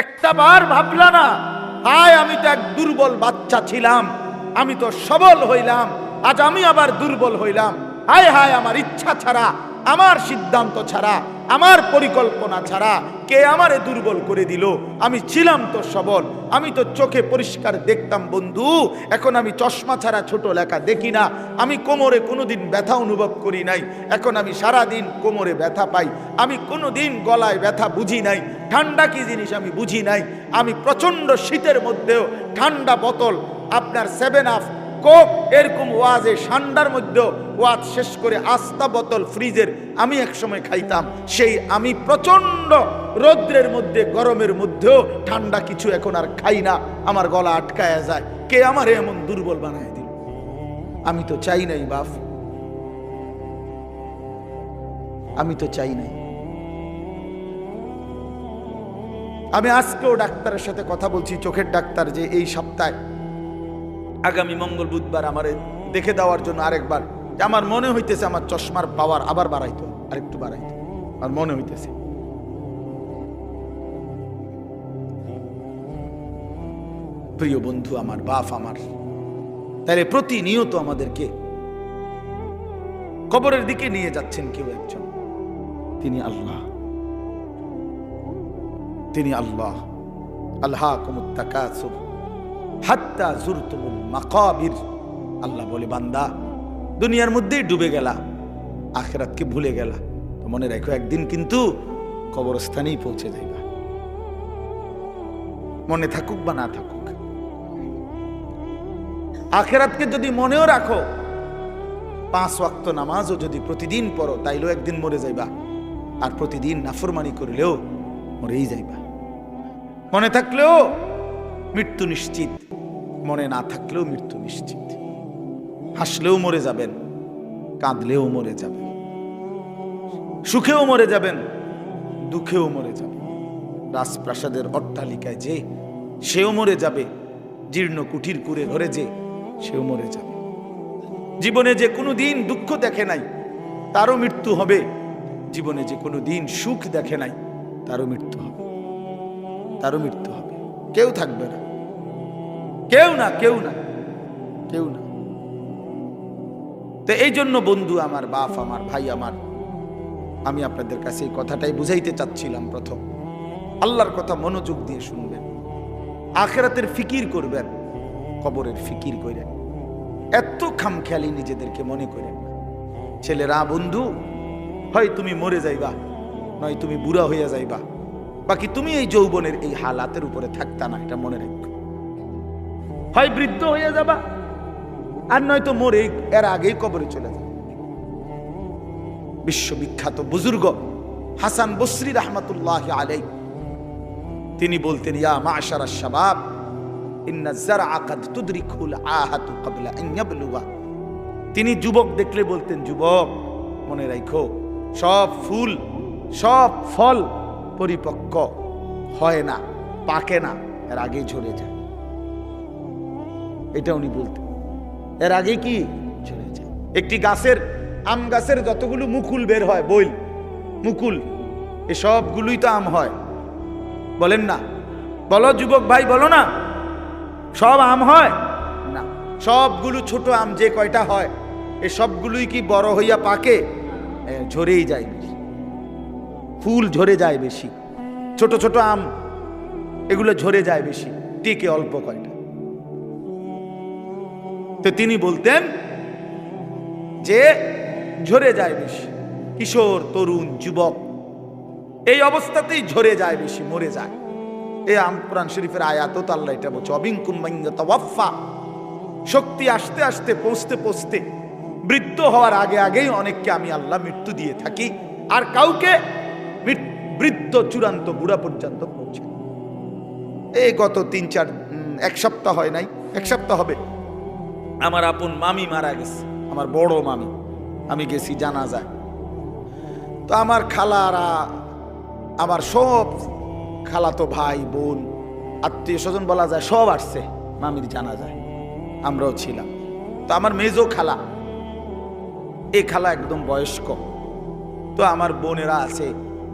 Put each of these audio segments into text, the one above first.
একটা বার ভাবলা না, হায় আমি তো এক দুর্বল বাচ্চা ছিলাম, আমি তো সবল হইলাম, আজ আমি আবার দুর্বল হইলাম। হায় হায়, আমার ইচ্ছা ছাড়া, আমার সিদ্ধান্ত ছাড়া, আমার পরিকল্পনা ছাড়া কে আমারে দুর্বল করে দিল? আমি ছিলাম তো সবল, আমি তো চোখে পরিষ্কার দেখতাম বন্ধু, এখন আমি চশমা ছাড়া ছোট লেখা দেখি না। আমি কোমরে কোনোদিন ব্যথা অনুভব করি নাই, এখন আমি সারা দিন কোমরে ব্যথা পাই। আমি কোনোদিন গলায় ব্যথা বুঝি নাই, ঠান্ডা কি জিনিস আমি বুঝি নাই। আমি প্রচন্ড শীতের মধ্যেও ঠান্ডা বোতল, আপনার 7 আপ, কোক, এরকম ওয়াজে ঠান্ডার মধ্যেও ওয়াজ শেষ করে আস্তা বোতল ফ্রিজের আমি এক সময় খাইতাম। সেই আমি প্রচন্ড রৌদ্রের মধ্যে, গরমের মধ্যেও ঠান্ডা কিছু এখন আর খাই না, আমার গলা আটকায়া যায়। কে আমার এমন দুর্বল বানায় দিল? আমি তো চাই নাই বাপ, আমি তো চাই নাই। আমি আজকেও ডাক্তারের সাথে কথা বলছি, চোখের ডাক্তার, যে এই সপ্তাহে আগামী মঙ্গল বুধবার আমারে দেখে দেওয়ার জন্য আরেকবার। আমার মনে হইতেছে আমার চশমার পাওয়ার আবার বাড়াইতো, আরেকটু বাড়াইতো, আমার মনে হইতেছে। প্রিয় বন্ধু আমার, বাপ আমার, তাহলে প্রতিনিয়ত আমাদেরকে কবরের দিকে নিয়ে যাচ্ছেন কেউ একজন, তিনি আল্লাহ, তিনি আল্লাহ। আলহাকুমুত তাকাসুর হাত্তা যুরতুমুল মাকাবির। আল্লাহ বলে, বান্দা দুনিয়ার মধ্যেই ডুবে গেলা, আখিরাতকে ভুলে গেলা, তো মনে রাখো একদিন কিন্তু কবরস্থানেই পৌঁছে যাইবা, মনে থাকুক বা না থাকুক। আখিরাতকে যদি মনেও রাখো, 5 ওয়াক্ত নামাজও যদি প্রতিদিন পড়ো, তাইলেও একদিন মরে যাইবা। আর প্রতিদিন নাফরমানি করলেও মরেই যাইবা। মনে থাকলেও মৃত্যু নিশ্চিত, মনে না থাকলেও মৃত্যু নিশ্চিত। হাসলেও মরে যাবেন, কাঁদলেও মরে যাবেন, সুখেও মরে যাবেন, দুঃখেও মরে যাবেন। রাজপ্রাসাদের অট্টালিকায় যে, সেও মরে যাবে। জীর্ণ কুঠির কুড়ে ঘরে যে, সেও মরে যাবে। জীবনে যে কোনো দিন দুঃখ দেখে নাই, তারও মৃত্যু হবে। জীবনে যে কোনো দিন সুখ দেখে নাই, তারও মৃত্যু হবে, তারও মৃত্যু হবে। কেউ থাকবে না, কেউ না, কেউ না, কেউ না। তো এই জন্য বন্ধু আমার, বাপ আমার, ভাই আমার, আমি আপনাদের কাছে এই কথাটাই বুঝাইতে চাচ্ছিলাম। প্রথম, আল্লাহর কথা মনোযোগ দিয়ে শুনবেন, আখিরাতের ফিকির করবেন, কবরের ফিকির করেন। এত খামখেয়ালি নিজেদেরকে মনে করেন না। ছেলেরা বন্ধু, হয় তুমি মরে যাইবা, নয় তুমি বুড়া হইয়া যাইবা, বাকি তুমি এই যৌবনের এই হালাতের উপরে থাকতা না, এটা মনে রাখো। হয় বৃদ্ধ হয়ে যাবা, আর নয়তো মরে এর আগেই কবরে চলে যাবে। বিশ্ববিখ্যাত বুজুর্গ হাসান বসরি রাহমাতুল্লাহি আলাইহি, তিনি বলতেন, ইয়া মা'শারাশ শাবাব ইন্নাজ যারআ কাদ তুদরিকুল আহাতু ক্বাবলা আন ইয়াবলুগা। তিনি যুবক দেখলে বলতেন, যুবক মনে রাখো, সব ফুল, সব ফল পরিপক্ক হয় না, পাকে না, এর আগেই ঝরে যায়। এটা উনি বলতেন, এর আগে কি ঝরে যায়। একটি গাছের, আম গাছের যতগুলো মুকুল বের হয়, বইল মুকুল, এ সবগুলোই তো আম হয়, বলেন না? বলো যুবক ভাই, বলো না, সব আম হয় না। সবগুলো ছোট আম যে কয়টা হয়, এ সবগুলোই কি বড় হইয়া পাকে? ঝরেই যায় বেশি, ফুল ঝরে যায় বেশি। ছোট ছোট আম এগুলো ঝরে যায় বেশি, টিকে অল্প কয়টা। তো তিনি বলতেন যে ঝরে যায় বেশি। কিশোর, তরুণ, যুবক এই অবস্থাতেই ঝরে যায় বেশি, মরে যায়। এই কোরআন শরীফের আয়াত তো আল্লাহ এটা বলছে, অবিনকুম মান ইয়াতাওয়াফা। শক্তি আসতে আসতে, পৌঁছতে পৌঁছতে, বৃদ্ধ হওয়ার আগে আগেই অনেককে আমি আল্লাহ মৃত্যু দিয়ে থাকি, আর কাউকে বৃদ্ধ চূড়ান্ত বুড়া পর্যন্ত পৌঁছে। এই গত 3-4 এক সপ্তাহ হয় নাই, এক সপ্তাহ হবে, আমার আপন মামি মারা গেছে, আমার বড় মামি। আমি গেছি জানাজায়। তো আমার খালারা, আমার সব খালাতো ভাই বোন, আত্মীয় স্বজন বলা যায়, সব আসছে মামির জানাজায়, আমরাও ছিলাম। তো আমার মেজো খালা, এই খালা একদম বয়স্ক। তো আমার বোনেরা আছে,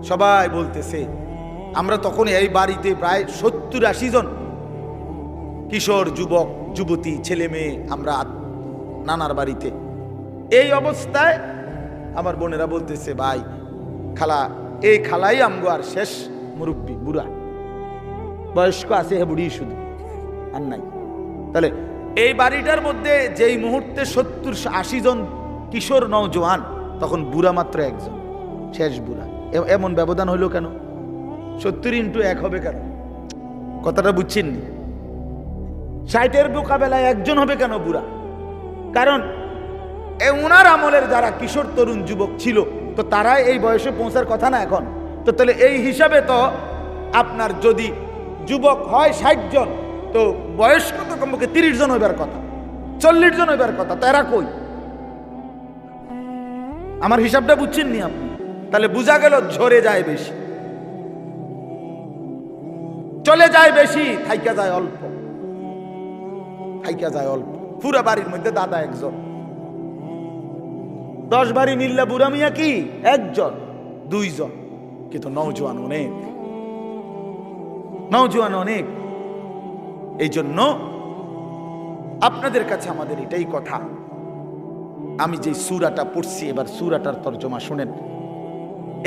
সবাই বলতেছে আমরা তখন এই বাড়িতে প্রায় 70-80 জন কিশোর, যুবক, যুবতী, ছেলে মেয়ে, আমরা নানার বাড়িতে। এই অবস্থায় আমার বোনেরা বলতেছে, ভাই খালা, এই খালাই আমগো আর শেষ মুরব্বী, বুড়া বয়স্ক আছে, হে বুড়ি শুধু আর নাই। তাহলে এই বাড়িটার মধ্যে যেই মুহূর্তে 70-80 জন কিশোর নওজোয়ান, তখন বুড়া মাত্র একজন, শেষ বুড়া। এমন ব্যবধান হইল কেন? 70x1 হবে কেন? কথাটা বুঝছেন নি? 60-এর মোকাবেলায় একজন হবে কেন বুড়া? কারণ ওনার আমলের যারা কিশোর, তরুণ, যুবক ছিল, তো তারা এই বয়সে পৌঁছার কথা না এখন। তো তাহলে এই হিসাবে তো আপনার যদি যুবক হয় 60 জন, তো বয়স্ক তো কমপক্ষে 30 জন হইবার কথা, 40 জন হইবার কথা। তারা কই? আমার হিসাবটা বুঝছেন নি আপনি? তাহলে বোঝা গেল ঝরে যায় বেশি, চলে যায় বেশি, থাইকা যায় অল্প, থাইকা যায় অল্প। পুরা বাড়ির মধ্যে দাদা একজন, 10 বাড়ি মিল্লা বুড়া মিয়া কি একজন, 2 জন, কিন্তু নওজোয়ান অনেক, নওজোয়ান অনেক। এই জন্য আপনাদের কাছে আমাদের এটাই কথা, আমি যে সূরাটা পড়ছি, এবার সূরাটার তরজমা শুনেন।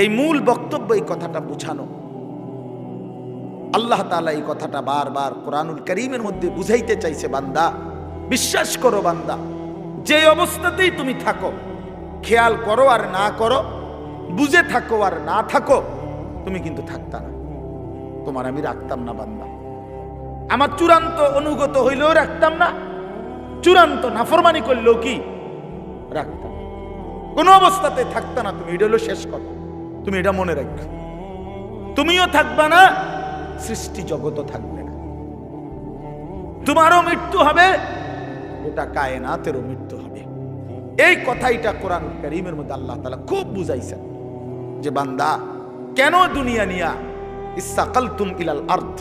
এই মূল বক্তব্য এই কথাটা বুঝানো। আল্লাহ তাআলা এই কথাটা বারবার কোরআনুল কারীমের মধ্যে বুঝাইতে চাইছে, বান্দা বিশ্বাস করো, বান্দা যে অবস্থাতেই তুমি থাকো, খেয়াল করো আর না করো, বুঝে থাকো আর না থাকো, তুমি কিন্তু থাকতা না, তোমার আমি রাখতাম না বান্দা। আমার চূড়ান্ত অনুগত হইলেও রাখতাম না, চূড়ান্ত নাফরমানি করলেও কি রাখতাম, কোন অবস্থাতে থাকতা না তুমি। এটা হলো শেষ কথা, তুমি এটা মনে রাখো। তুমিও থাকবা না, সৃষ্টি জগতও থাকবে না। তোমারও মৃত্যু হবে, গোটা কায়নাতেরও মৃত্যু হবে। এই কথাইটা কোরআন কারীমের মধ্যে আল্লাহ তাআলা খুব বুঝাইছেন যে বান্দা কেন দুনিয়া নিয়া ইসসাকালতুম ইলাল আরদ,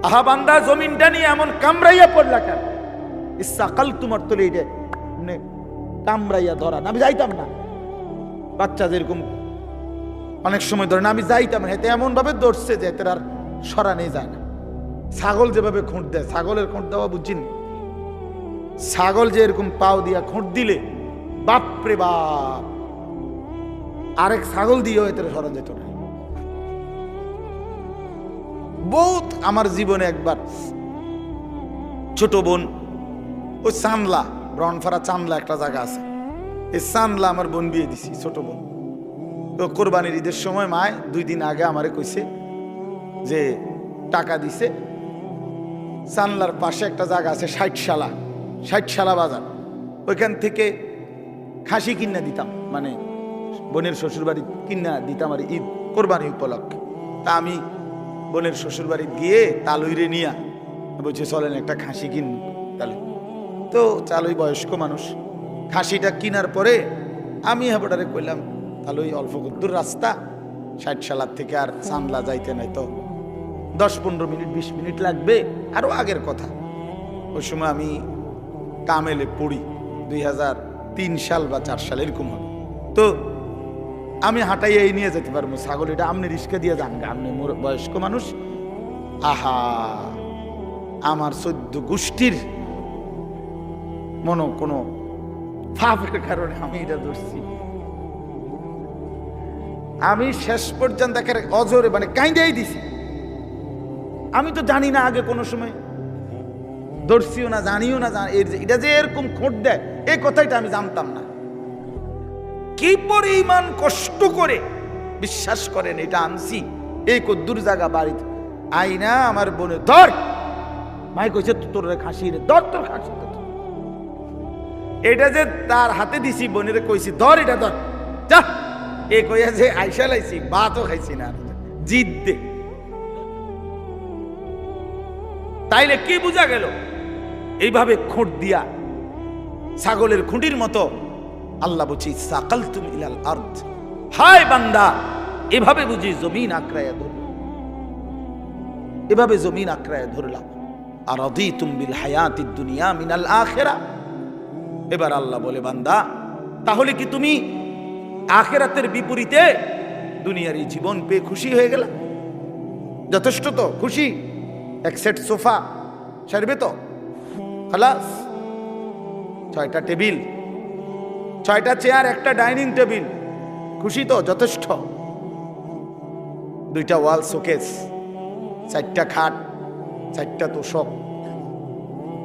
আহা বান্দা জমিনটা নিয়ে এমন কামড়াইয়া পড়লা কেন? ইসসাকালতুম অর্থ এইটা মানে কামড়াইয়া ধরা। আমি যাইতাম না, বাচ্চা যেরকম অনেক সময় ধরে না, আমি যাইতাম না, এতে এমন ভাবে ধরছে যে এতে আর সরানো যায় না। ছাগল যেভাবে খুঁট দেয়, ছাগলের খুঁট দেওয়া বুঝিনি, ছাগল যে এরকম পাও দিয়া খুঁট দিলে বাপরে বাপ, আরেক ছাগল দিয়েও এতে সরা যেত না। বহুত আমার জীবনে একবার ছোট বোন, ওই চান্দলা, রনফারা চান্দলা একটা জায়গা আছে, এই চান্দলা আমার বোন বিয়ে দিছি, ছোট বোন। তো কোরবানির ঈদের সময় মায় 2 দিন আগে আমারে কইছে যে টাকা দিছে, চান্দলার পাশে একটা জায়গা আছে 60 বাজার, ওইখান থেকে খাসি কিনা দিতাম, মানে বোনের শ্বশুর বাড়ি কিনা দিতাম আর ঈদ কোরবানি উপলক্ষে। তা আমি বোনের শ্বশুর বাড়ি গিয়ে তালুইরে নিয়া বলছে চলেন একটা খাসি কিন। তাহলে তো চালুই বয়স্ক মানুষ, খাসিটা কিনার পরে আমি হাবড়ারে কইলাম, তাহলে ওই অল্প দূর রাস্তা, 60 থেকে আর চান্দলা যাইতে নাই তো 10-15 মিনিট 20 মিনিট লাগবে, আরো আগের কথা। ওই সময় আমি কামেলে পড়ি, 2003 সাল বা 4 সাল এরকম হবে। তো আমি হাঁটাইয়া এই নিয়ে যেতে পারবো ছাগল, এটা আপনি রিস্কা দিয়ে যান, আপনি বয়স্ক মানুষ। আহা, আমার 14 গোষ্ঠীর মনো কোনো পাপের কারণে আমি এটা ধরছি। আমি শেষ পর্যন্ত দেখার অজরে মানে কাইন্দাই দিছি। আমি তো জানি না আগে কোনো সময় ধরছিও না, জানিও না, এটা যে এরকম খোঁট দেয় এই কথাটা আমি জানতাম না। কি পরিমাণ কষ্ট করে বিশ্বাস করেন এটা আনছি, এই কদ্দুর জায়গা বাড়িতে আইনা আমার বোনে ধর, মাই কইছে তোর খাসি রে ধর, তোর খাসি। এটা যে তার হাতে দিছি, বোনের কইছি ধর, এটা ধর যা, এ কইয়া যে আইসা লাইছি, ভাতও খাইছি না, জিদ দে। তাইলে কি বোঝা গেল? এইভাবে খুঁট দিয়া ছাগলের খুঁটির মতো আল্লাহ বলছি সাকালতুম ইলাল আরদ, হায় বান্দা এভাবে বুঝি জমিন আঁকড়াইয়া ধরল, এভাবে জমিন আঁকড়াইয়া ধরলাম। আর রাদিতুম বিল হায়াতিদ দুনিয়া মিনাল আখিরা। এবার আল্লাহ বলে, বান্দা তাহলে কি তুমি আখিরাতের বিপরীতে দুনিয়ার এই জীবন পেয়ে খুশি হয়ে গেলা? যথেষ্ট তো? খুশি? এক সেট সোফা সারবে তো? খালাস। 6টা টেবিল, 6টা চেয়ার, একটা ডাইনিং টেবিল, খুশি তো? যথেষ্ট। 2টা ওয়াল শোকেস, 4টা খাট, 4টা তোষক,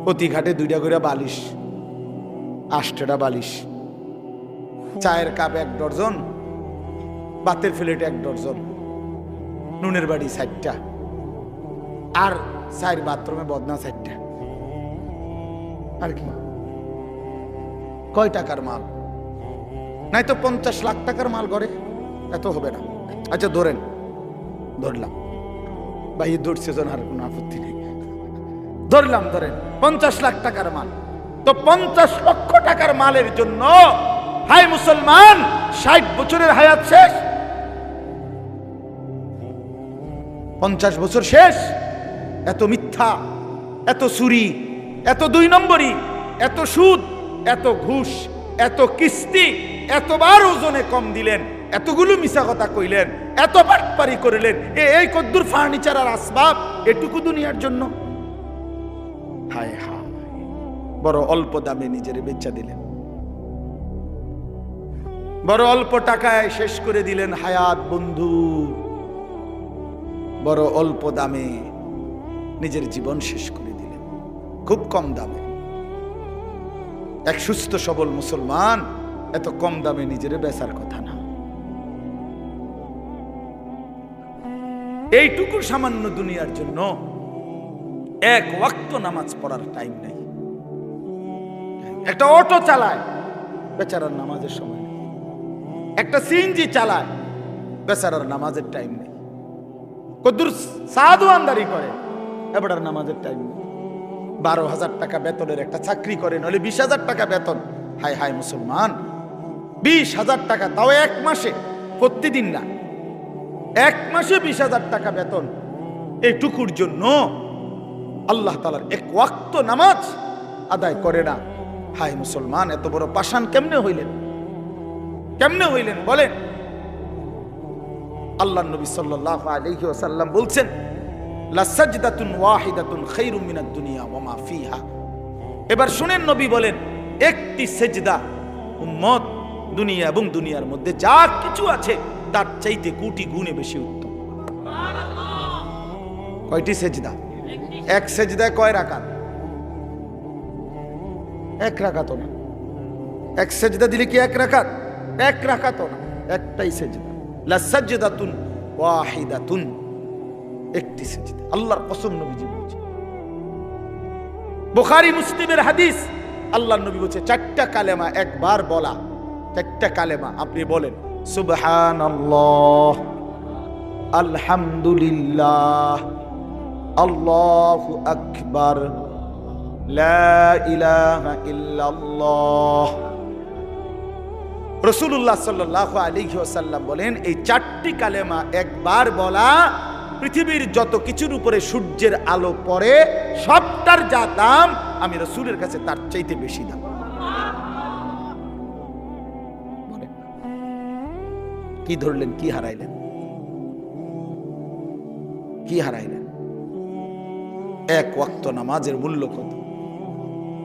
প্রতি ঘাটে 2টা করে বালিশ, 8টা বালিশ, চায়ের কাপ 1 ডজন, ভাতের প্লেট 1 ডজন, নুনের বাড়ি 4টা, আর 4 বাথরুমে বদনা 4টা। আর কি? কয় টাকার মাল? নাই তো 50 লাখ টাকার মাল করে? এত হবে না। আচ্ছা ধরেন, ধরলাম, ভাই ধরছে জন, আর কোনো আপত্তি নেই, ধরলাম, ধরেন 50 লাখ টাকার মাল। তো 50 লক্ষ টাকার মালের জন্য হাই মুসলমান 60 বছরের হায়াত শেষ, 50 বছর শেষ। এত মিথ্যা, এত চুরি, এত 2 নম্বরি, এত সুদ, এত ঘুষ, এত কিস্তি, এতবার ওজনে কম দিলেন, এতগুলো মিছা কথা কইলেন, এত বাটপারি করলেন, এই কদ্দুর ফার্নিচার আর আসবাব, এটুকু দুনিয়ার জন্য? হায় হায়, বড় অল্প দামে নিজের বেচা দিলেন, বড় অল্প টাকায় শেষ করে দিলেন হায়াত বন্ধু, বড় অল্প দামে নিজের জীবন শেষ করে দিলেন, খুব কম দামে। এক সুস্থ সবল মুসলমান এত কম দামে নিজের বেচার কথা না। এইটুকু সামান্য দুনিয়ার জন্য 1 ওয়াক্ত নামাজ পড়ার টাইম নেই। একটা অটো চালায়, বেচারার নামাজের সময় নেই। একটা সিএনজি চালায়, বেচারার নামাজের টাইম নেই। কদ্দুর সাধুয়ানদারি করে, এবারে নামাজের টাইম নেই। 12,000 টাকা বেতনের একটা চাকরি করে, নইলে 20,000 টাকা বেতন। হায় হায় মুসলমান, 20,000 টাকা, তাও 1 মাসে, প্রতিদিন না, 1 মাসে 20,000 টাকা বেতন। এইটুকুর জন্য আল্লাহ তাআলার 1 ওয়াক্ত নামাজ আদায় করে না। হায় মুসলমান, এত বড় পাষাণ কেমনে হইলেন? কেমনে হইলেন বলেন? আল্লাহ নবী সাল্লাল্লাহু আলাইহি ওয়াসাল্লাম বলছেন, লা সাজদাতুন ওয়াহিদাতুন খায়রুম মিনাদ দুনিয়া ওয়া মা ফিহা। এবার শুনেন, নবী বলেন, একটি সেজদা উম্মত দুনিয়া এবং দুনিয়ার মধ্যে যা কিছু আছে তার চাইতে কোটি গুণে বেশি উত্তম। কয়টি সেজদা? 1 সেজদায় কয় রাকাত? 1 রাকাতও না। 1 সেজদা দিলে কি 1 রাকাত? 1 রাকাতও না, একটাই সেজদা। লা সাজদাতুন ওয়াহিদাতুন, একটি সেজদা। আল্লাহর কসম, নবীজি বলছে, বুখারী মুসলিমের হাদিস, আল্লাহর নবী বলছে 4টা কালেমা একবার বলা, 4টা কালেমা আপনি বলেন, সুবহানাল্লাহ, আলহামদুলিল্লাহ, আল্লাহু আকবার, লা ইলাহা ইল্লাল্লাহ। রাসূলুল্লাহ সাল্লাল্লাহু আলাইহি ওয়াসাল্লাম বলেন, এই 4টি কালেমা একবার বলা পৃথিবীর যত কিছুর উপরে সূর্যের আলো পড়ে সবটার যা দাম, আমি রাসূলের কাছে তার চাইতে বেশি দাম। কি ধরলেন? কি হারাইলেন? কি হারাইলেন? 1 ওয়াক্ত নামাজের মূল্য কত?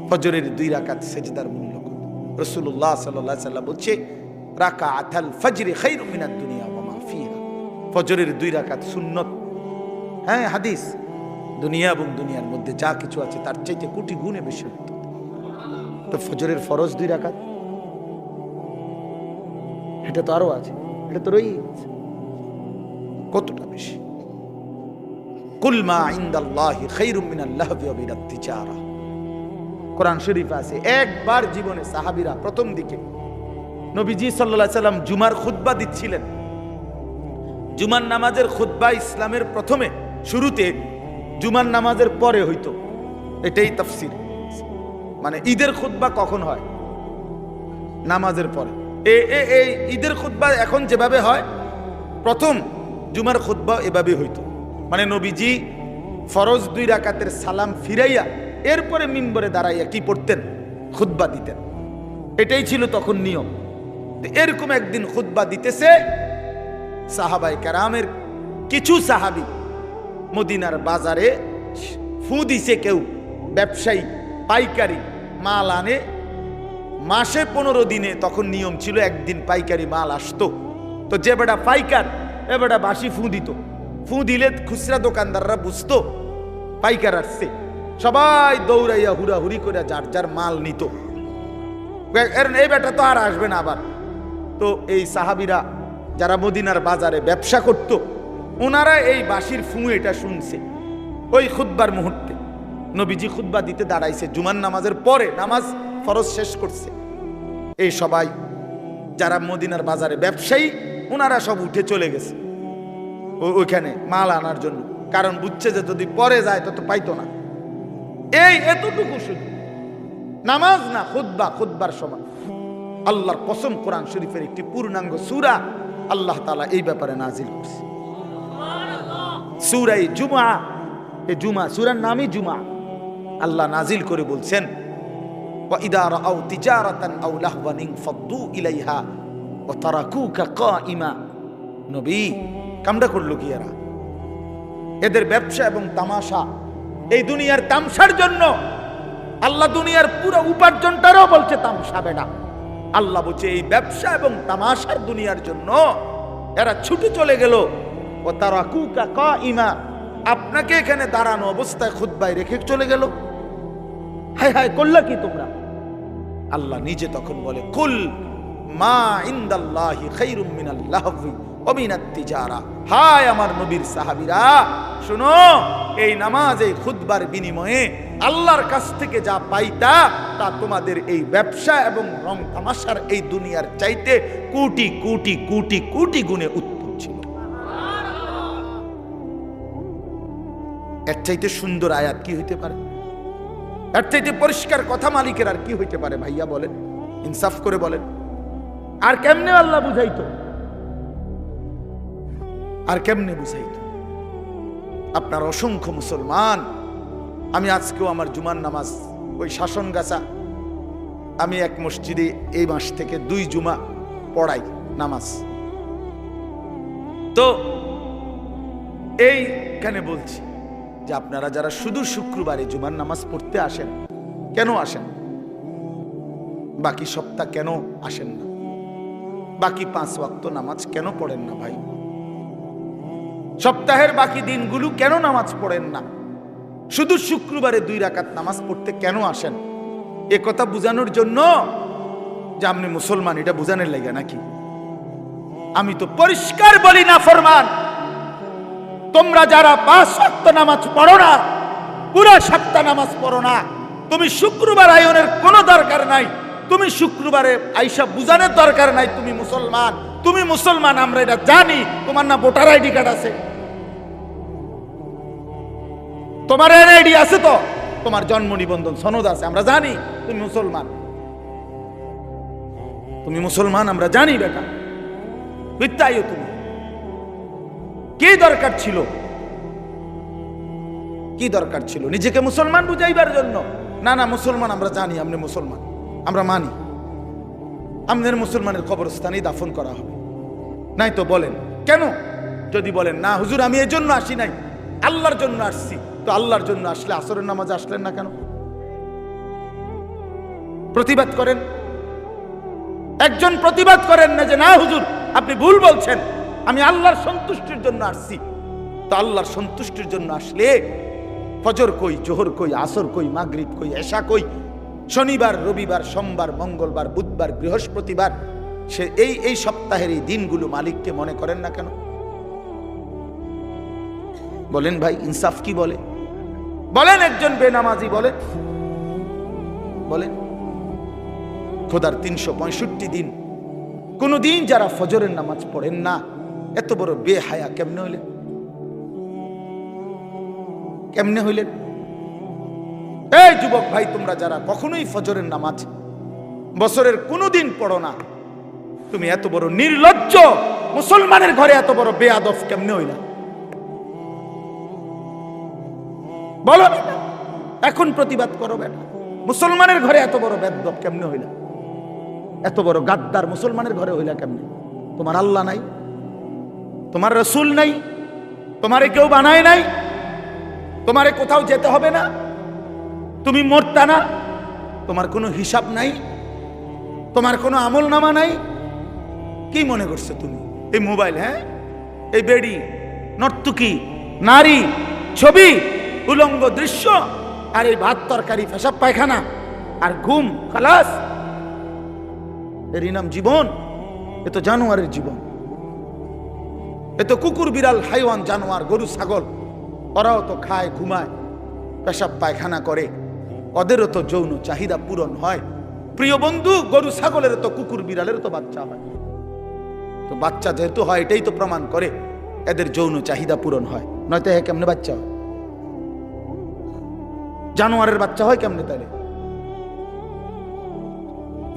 ফজরের 2 রাকাত সেজদার মূল্য কত? রাসূলুল্লাহ সাল্লাল্লাহু আলাইহি ওয়াসাল্লাম বলছে, রাকাআতুল ফজরি খায়রুম মিনাদ দুনিয়া ওয়া মা ফিহা। ফজরের 2 রাকাত সুন্নত, হ্যাঁ হাদিস, দুনিয়া এবং দুনিয়ার মধ্যে যা কিছু আছে তার চাইতে কোটি গুণে বেশি উত্তম। তো ফজরের ফরজ 2 রাকাত, এটা তো আরো আছে, এটা তো রয়েছে, কতটা বেশি। কুল মা ইনদাল্লাহি খায়রুম মিনাল লাহবি ওয়া মিনাত তিজারা। কোরআন শরীফ আছে। একবার জীবনে সাহাবীরা প্রথম দিকে নবীজি সাল্লাল্লাহু আলাইহি সাল্লাম জুমার খুতবা দিচ্ছিলেন। জুমার নামাজের খুতবা ইসলামের প্রথমে শুরুতে জুমার নামাজের পরে হইতো, এটাই তাফসীর। মানে ঈদের খুতবা কখন হয়? নামাজের পরে। এই ঈদের খুতবা এখন যেভাবে হয়, প্রথম জুমার খুতবা এভাবে হইতো। মানে নবীজি ফরজ 2 রাকাতের সালাম ফিরাইয়া এরপরে মিম্বরে দাঁড়াইয়া কি পড়তেন? খুতবা দিতেন। এটাই ছিল তখন নিয়ম। এরকম একদিন খুতবা দিতেছে, সাহাবায়ে কেরামের কিছু সাহাবী মদিনার বাজারে ফু দিছে কেউ, ব্যবসায়ী পাইকারি মাল আনে মাসে 15 দিনে, তখন নিয়ম ছিল একদিন পাইকারি মাল আসতো। তো যে বেটা পাইকার এ বেটা বাসি ফু দিত, ফু দিলে খুচরা দোকানদাররা বুঝতো পাইকার আসছে, সবাই দৌড়াইয়া হুড়াহুড়ি করে যার যার মাল নিত। এই বেটা তো আর আসবে না আবার। তো এই সাহাবিরা যারা মদিনার বাজারে ব্যবসা করত, ওনারা এই বাঁশির ফু এটা শুনছে। ওই খুতবার মুহূর্তে নবীজি খুতবা দিতে দাঁড়াইছে, জুমার নামাজের পরে, নামাজ ফরজ শেষ করছে। এই সবাই যারা মদিনার বাজারে ব্যবসায়ী, ওনারা সব উঠে চলে গেছে ওইখানে মাল আনার জন্য, কারণ বুঝছে যে যদি পরে যায় তো পাইতো না। এই এতটুকু শুধু নামাজ না, খুতবার সময় আল্লাহর কসম, কোরআন শরীফের একটি পূর্ণাঙ্গ সূরা আল্লাহ তাআলা এই ব্যাপারে নাজিল করছে, সূরা জুমআ। এই জুমআ সূরার নামই জুমআ। আল্লাহ নাজিল করে বলছেন, ওয়া ইদা রাআউ তিজারাতান আও লাহওয়ান ইনফাদ্দু ইলাইহা ওয়া তারাকুকা কাইমা। নবী কামটা করলো কি এরা? এদের ব্যবসা এবং তামাশা, এই দুনিয়ার তামসার জন্য আল্লাহ দুনিয়ার পুরো উপার্জনটারও বলছে তামসা বেটা। আল্লাহ বলছে এই ব্যবসা এবং তামাশার দুনিয়ার জন্য এরা ছুটে চলে গেল। ও তারাকুকা কাইমা, আপনাকে এখানে দাঁড়ানো অবস্থায় খুতবায় রেখে চলে গেল। হায় হায় করলা কি তোমরা? আল্লাহ নিজে তখন বলে, কুল মা ইনদাল্লাহি খায়রুম মিনাল লাহবি ওয়া মিনাত তিজারা। হায় আমার নবীর সাহাবীরা, শুনো, এই নামাজ, এই খুতবার বিনিময়ে আল্লাহর কাছ থেকে যা পাইতা তা তোমাদের এই ব্যবসা এবং রং তামাশার এই দুনিয়ার চাইতে কোটি কোটি কোটি কোটি গুণে উত্তম ছিল। এর চাইতে সুন্দর আয়াত কি হইতে পারে? এর চাইতে পরিষ্কার কথা মালিকের আর কি হইতে পারে? ভাইয়া বলেন, ইনসাফ করে বলেন। আর কেমনে আল্লাহ বুঝাইতো? আর কেমনে বুঝাইতো? আপনার অসংখ্য মুসলমান, আমি আজকেও আমার জুমার নামাজ ওই শাসনগাছা, আমি এক মসজিদে এই মাস থেকে 2 জুমা পড়াই নামাজ। তো এইখানে বলছি যে আপনারা যারা শুধু শুক্রবারে জুমার নামাজ পড়তে আসেন, কেন আসেন? বাকি সপ্তাহ কেন আসেন না? বাকি 5 ওয়াক্ত নামাজ কেন পড়েন না ভাই? সপ্তাহের বাকি দিনগুলো কেন নামাজ পড়েন না? শুধু শুক্রবারে 2 রাকাত নামাজ পড়তে কেন আসেন? এ কথা বুঝানোর জন্য যে আপনি মুসলমান, এটা বুঝানোর লাগে নাকি? আমি তো পরিষ্কার বলি না ফরমান, তোমরা যারা 5 ওয়াক্ত নামাজ পড়ো না, পুরো সপ্তাহ নামাজ পড়ো না, তুমি শুক্রবার আয়োনের কোনো দরকার নাই, তুমি শুক্রবারে আইসা বুঝানোর দরকার নাই তুমি মুসলমান। তুমি মুসলমান আমরা এটা জানি। তোমার না ভোটার আইডি কার্ড আছে? তোমার এনআইডি আছে? তো তোমার জন্ম নিবন্ধন সনদ আছে, আমরা জানি তুমি মুসলমান। তুমি মুসলমান আমরা জানি বেটা, মিথ্যাইও তুমি। কি দরকার ছিল? কি দরকার ছিল নিজেকে মুসলমান বুঝাইবার জন্য? না না, মুসলমান আমরা জানি, আপনি মুসলমান আমরা মানি, আমাদের মুসলমানের কবরস্থানেই দাফন করা হবে। নাই তো বলেন কেন? যদি বলেন না হুজুর আমি এই জন্য আসি নাই, আল্লাহর জন্য আসছি, তো আল্লাহর জন্য আসলে আসরের নামাজে আসলেন না কেন? প্রতিবাদ করেন। একজন প্রতিবাদ করেন না যে না হুজুর আপনি ভুল বলছেন, আমি আল্লাহর সন্তুষ্টির জন্য আসছি। তো আল্লাহর সন্তুষ্টির জন্য আসলে ফজর কই, জোহর কই, আসর কই, মাগরিব কই, এশা কই, শনিবার, রবিবার, সোমবার, মঙ্গলবার, বুধবার, বৃহস্পতিবার, সে এই সপ্তাহের এই দিনগুলো মালিককে মনে করেন না কেন? বলেন ভাই, ইনসাফ কি বলে? বলেন একজন বেনামাজি বলেন, বলেন খোদার 365 দিন কোনদিন যারা ফজরের নামাজ পড়েন না, এত বড় বেহায়া কেমনে হইলেন? কেমনে হইলেন? এই যুবক ভাই, তোমরা যারা কখনোই ফজরের নামাজ বছরের কোনোদিন পড়ো না, তুমি এত বড় নির্লজ্জ, মুসলমানের ঘরে এত বড় বেয়াদব কেমনে হইলা? বলো এখন, প্রতিবাদ করো বেটা। মুসলমানের ঘরে এত বড় বেয়াদব কেমনে হইলা? এত বড় গাদ্দার মুসলমানের ঘরে হইলা কেমনে? তোমার আল্লাহ নাই, তোমার রসুল নাই, তোমারে কেউ বানায় নাই, তোমারে কোথাও যেতে হবে না, তুমি মরতা না, তোমার কোনো হিসাব নাই, তোমার কোনো আমল নামা নাই। কি মনে করছো তুমি? এই মোবাইল, হ্যাঁ, এই বেড়ি, নর্তুকি, নারী, ছবি, উলঙ্গ দৃশ্য, আর এই ভাত তরকারি, পেশাব পায়খানা আর ঘুম, খালাস, এরই নাম জীবন? এ তো জানোয়ারের জীবন। এ তো কুকুর, বিড়াল, হাইওয়ান, জানোয়ার, গরু, ছাগল, ওরাও তো খায়, ঘুমায়, পেশাব পায়খানা করে, ওদেরও তো যৌন চাহিদা পূরণ হয়। প্রিয় বন্ধু, গরু ছাগলের তো, কুকুর বিড়ালের তো বাচ্চা হয়। তো বাচ্চা যেহেতু হয়, এটাই তো প্রমাণ করে এদের যৌন চাহিদা পূরণ হয়, নয়তো হ্যাঁ কেমনে বাচ্চা হয়? জানোয়ারের বাচ্চা হয় কেমনে? তাহলে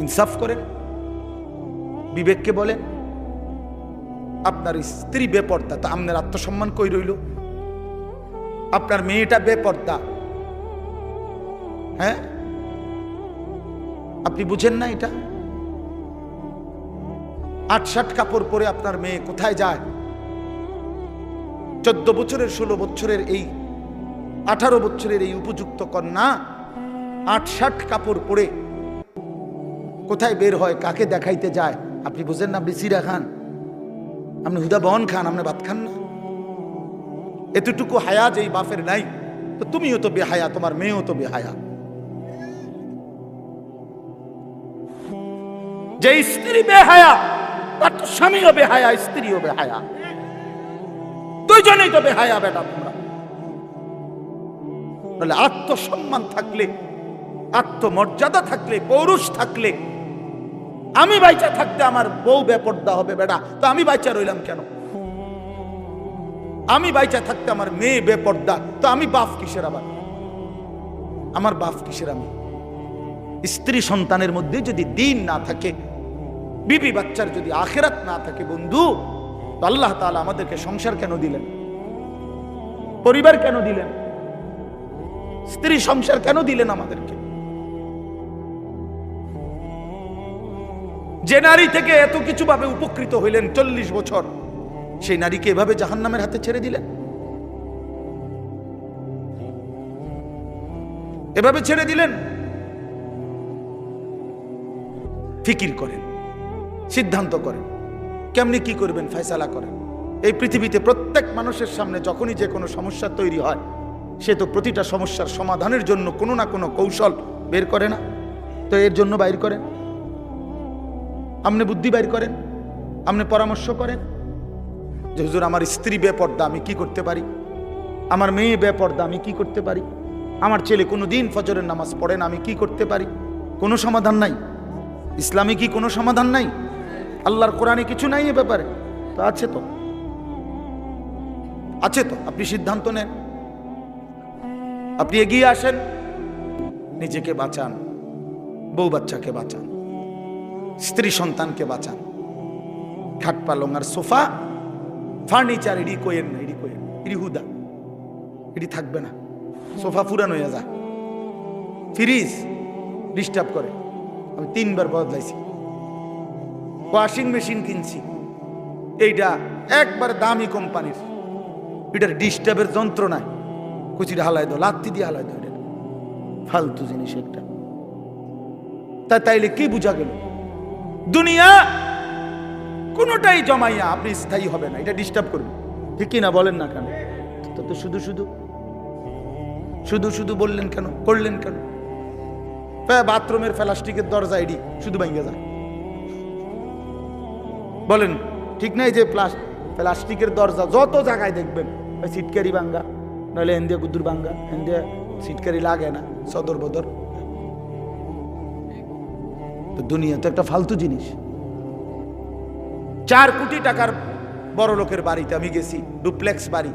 ইনসাফ করেন, বিবেককে বলেন। আপনার স্ত্রী বেপর্দা, তা আপনার আত্মসম্মান কই রইল? আপনার মেয়েটা বেপর্দা, হ্যাঁ, আপনি বুঝেন না এটা? ৮-৬০ কাপড় পরে আপনার মেয়ে কোথায় যায়? 14 বছরের, 16 বছরের, এই 18 বছরের এই উপযুক্ত কন্যা ৮-৬০ কাপড় পরে কোথায় বের হয়, কাকে দেখাইতে যায়? আপনি বুঝেন না? আপনি সিরা খান, আপনি হুদা বন খান, আপনি ভাত খান না? এতটুকু হায়া যে বাপের নাই, তো তুমিও তো বেহায়া, তোমার মেয়েও তো বেহায়া। যে স্ত্রী বেহায়া, তার তো স্বামীও বেহায়া, স্ত্রীও বেহায়া, দুইজনেই তো বেহায়া বেটা তোমরা। তাহলে আত্মসম্মান থাকলে, আত্মমর্যাদা থাকলে, পৌরুষ থাকলে, আমি বাইচা থাকতে আমার বউ বেপর্দা হবে বেটা, তো আমি বাইচা রইলাম কেন? আমি বাইচা থাকতে আমার মেয়ে বেপর্দা, তো আমি বাপ কিসের? আবার আমার বাপ কিসের? আমি স্ত্রী সন্তানের মধ্যে যদি দিন না থাকে, বিবি বাচ্চার যদি আখিরাত না থাকে বন্ধু, তো আল্লাহ তাআলা আমাদেরকে সংসার কেন দিলেন? পরিবার কেন দিলেন? স্ত্রী সংসার কেন দিলেন আমাদেরকে? যে নারী থেকে এত কিছু ভাবে উপকৃত হইলেন 40 বছর, সেই নারীকে এভাবে জাহান্নামের হাতে ছেড়ে দিলেন? এভাবে ছেড়ে দিলেন? ফিকির করেন, সিদ্ধান্ত করেন, কেমনি কি করবেন, ফয়সালা করেন। এই পৃথিবীতে প্রত্যেক মানুষের সামনে যখনই যে কোনো সমস্যা তৈরি হয়, সে তো প্রতিটা সমস্যার সমাধানের জন্য কোনো না কোনো কৌশল বের করে না? তো এর জন্য বাইর করেন, আপনি বুদ্ধি বাইর করেন, আপনি পরামর্শ করেন যে হুজুর আমার স্ত্রী বেপর্দা, আমি কি করতে পারি? আমার মেয়ে বেপর্দা, আমি কি করতে পারি? আমার ছেলে কোনোদিন ফজরের নামাজ পড়ে না, আমি কি করতে পারি? কোনো সমাধান নাই? ইসলামে কি কোনো সমাধান নাই? আল্লাহর কোরআনে কিছু নাই এ ব্যাপারে? তো আছে, তো আছে, তো আপনি সিদ্ধান্ত নেন, আপনি এগিয়ে আসেন, নিজেকে বাঁচান, বউ বাচ্চাকে বাঁচান, স্ত্রী সন্তানকে বাঁচান। খাট পালং আর সোফা ফার্নিচার এডি কোয়েন না, এডি কোয়েন, এডি হুদা, এডি থাকবে না। সোফা পুরান হয়ে যায়, ফ্রিজ ডিস্টার্ব করে, আমি 3 বার বদলাইছি। ওয়াশিং মেশিন কিনছি, এইটা একবার দামি কোম্পানির, এটার ডিস্টার্বের যন্ত্রণায় কুচিটা হালাই দাও, লাত্তি দিয়ে হালাই দাও, এটা ফালতু জিনিস একটা। তাইলে কি বুঝা গেল? দুনিয়া কোনোটাই জমাইয়া আপনি স্থায়ী হবে না, এটা ডিস্টার্ব করবে, ঠিক না? বলেন না কেন? তো শুধু শুধু শুধু শুধু বললেন কেন, করলেন কেন? বাথরুমের প্লাস্টিকের দরজা এডি শুধু ভাঙ্গে যায়, বলেন ঠিক নাই? যে প্লাস্টিকের দরজা যত জায়গায় দেখবেন, সিটকারি ভাঙ্গা, নইলে এন্দিয়া গুদ্দুর ভাঙ্গা, এন্দিয়া সিটকারি লাগে না, সদর বদর। তো দুনিয়া তো একটা ফালতু জিনিস। 4 কোটি টাকার বড় লোকের বাড়িতে আমি গেছি, ডুপ্লেক্স বাড়ি,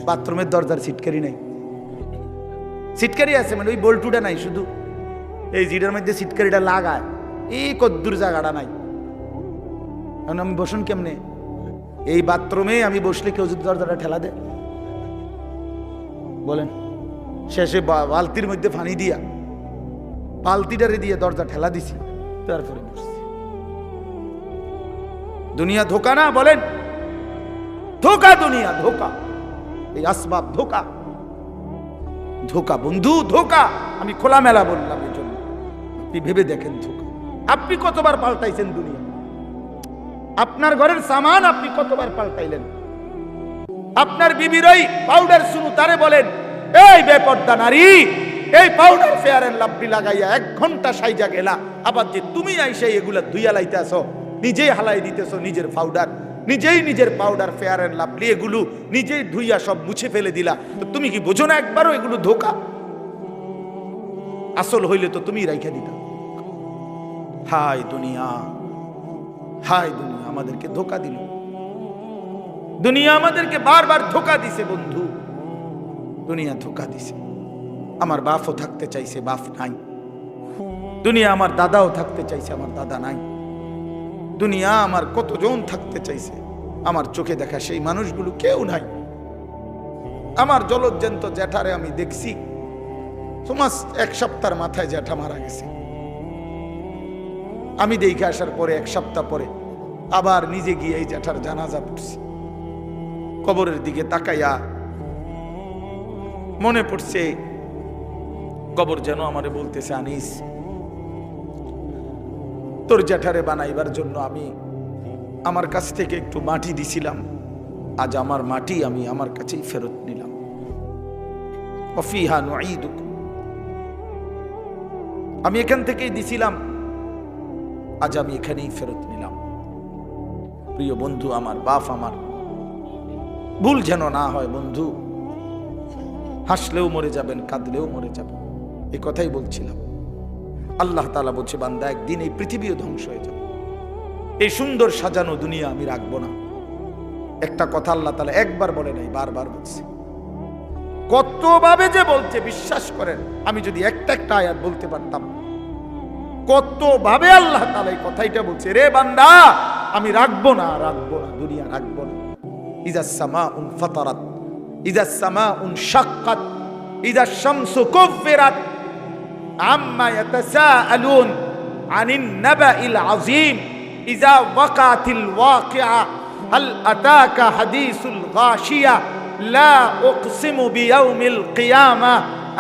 বাথরুমের দরজার সিটকারি নাই। সিটকারি আছে মানে ওই বল্টুটা নাই, শুধু এই জিডের মধ্যে সিটকারিটা লাগায়, এই কদ্দুর জায়গাটা নাই। এখন আমি বসুন কেমনে? এই বাথরুমে আমি বসলে কেউ যদি দরজাটা ঠেলা দেয়, বলেন? শেষে বালতির মধ্যে পানি দিয়া, বালতিটারে দিয়ে দরজা ঠেলা দিছি, তারপরে বসছি। দুনিয়া ধোকা না? বলেন ধোকা, দুনিয়া ধোকা, এই আসবাব ধোকা। ধোকা বন্ধু, ধোকা। আমি খোলামেলা বললাম এই জন্য, আপনি ভেবে দেখেন ধোকা। আপনি কতবার পাল্টাইছেন দুনিয়া? আপনার ঘরের সামান আপনি কতবার পাল্টাইলেন? আপনার বিবির ওই পাউডার শুনু তারে বলেন, এই বেপর্দা নারী, এই পাউডার ফেয়ার এন্ড লাভলি লাগাইয়া 1 ঘন্টা সাইজা গেলা, আবার যে তুমি আইসা এগুলা ধুইয়া লাইতেছ, নিজেই হালাই দিতেছ নিজের পাউডার, নিজের পাউডার ফেয়ার এন্ড লাভলি এগুলো নিজেই ধুইয়া সব মুছে ফেলে দিলা। তো তুমি কি বোঝো না একবারও এগুলো ধোকা? আসল হইলে তো তুমি রাইখা দিতা। হায় দুনিয়া, হায় দুনিয়া আমাদেরকে ধোকা দিল। দুনিয়া আমাদেরকে বারবার ধোকা দিছে বন্ধু, দুনিয়া ধোকা দিছে। আমার বাপও থাকতে চাইছে, বাপ নাই। দুনিয়া আমার দাদাও থাকতে চাইছে, আমার দাদা নাই। দুনিয়া আমার কতজন থাকতে চাইছে, আমার চোখে দেখা সেই মানুষগুলো কেউ নাই। আমার জলজ্জান্ত জ্যাঠারে আমি দেখছি, তোমার 1 সপ্তাহের মাথায় জ্যাঠা মারা গেছে। আমি দেখে আসার পরে 1 সপ্তাহ পরে আবার নিজে গিয়ে এই জ্যাঠার জানাজা পড়ছি। কবরের দিকে তাকাইয়া মনে পড়ছে কবর যেন আমারে বলতেছে, আনিস তোর জ্যাঠারে বানাইবার জন্য আমি আমার কাছ থেকে একটু মাটি দিছিলাম, আজ আমার মাটি আমি আমার কাছেই ফেরত নিলাম। ওয়াফিহা নুঈদুকুম, আমি এখান থেকেই দিছিলাম, আজ আমি এখানেই ফেরত নিলাম। প্রিয় বন্ধু আমার, বাপ আমার, ভুল যেন না হয় বন্ধু। হাসলেও মরে যাবেন, কাঁদলেও মরে যাবেন, এই কথাই বলছিলাম। আল্লাহ তাআলা বলছে, বান্দা একদিন এই পৃথিবীও ধ্বংস হয়ে যাবে, এই সুন্দর সাজানো দুনিয়া আমি রাখবো না। একটা কথা আল্লাহ তাআলা একবার বলে নাই, বারবার বলছে। কতভাবে যে বলছে বিশ্বাস করেন, আমি যদি একটা আয়াত বলতে পারতাম, কতভাবে আল্লাহ তাআলা এই কথাইটা বলছে, রে বান্দা আমি রাখবো না, রাখবো না, দুনিয়া রাখবো না। ইযাস সামাউন ফাতারাত, ইযাস সামাউন শাক্কাত, ইযাস শামসু কুফিরাত, আম্মা ইয়াতাসাআলুন আনিন নাবাইল আযীম, ইযা ওয়াকাতিল ওয়াকিআ, হাল আতাকা হাদিসুল গাশিয়া, লা উকসিমু বিয়াউমিল কিয়ামা,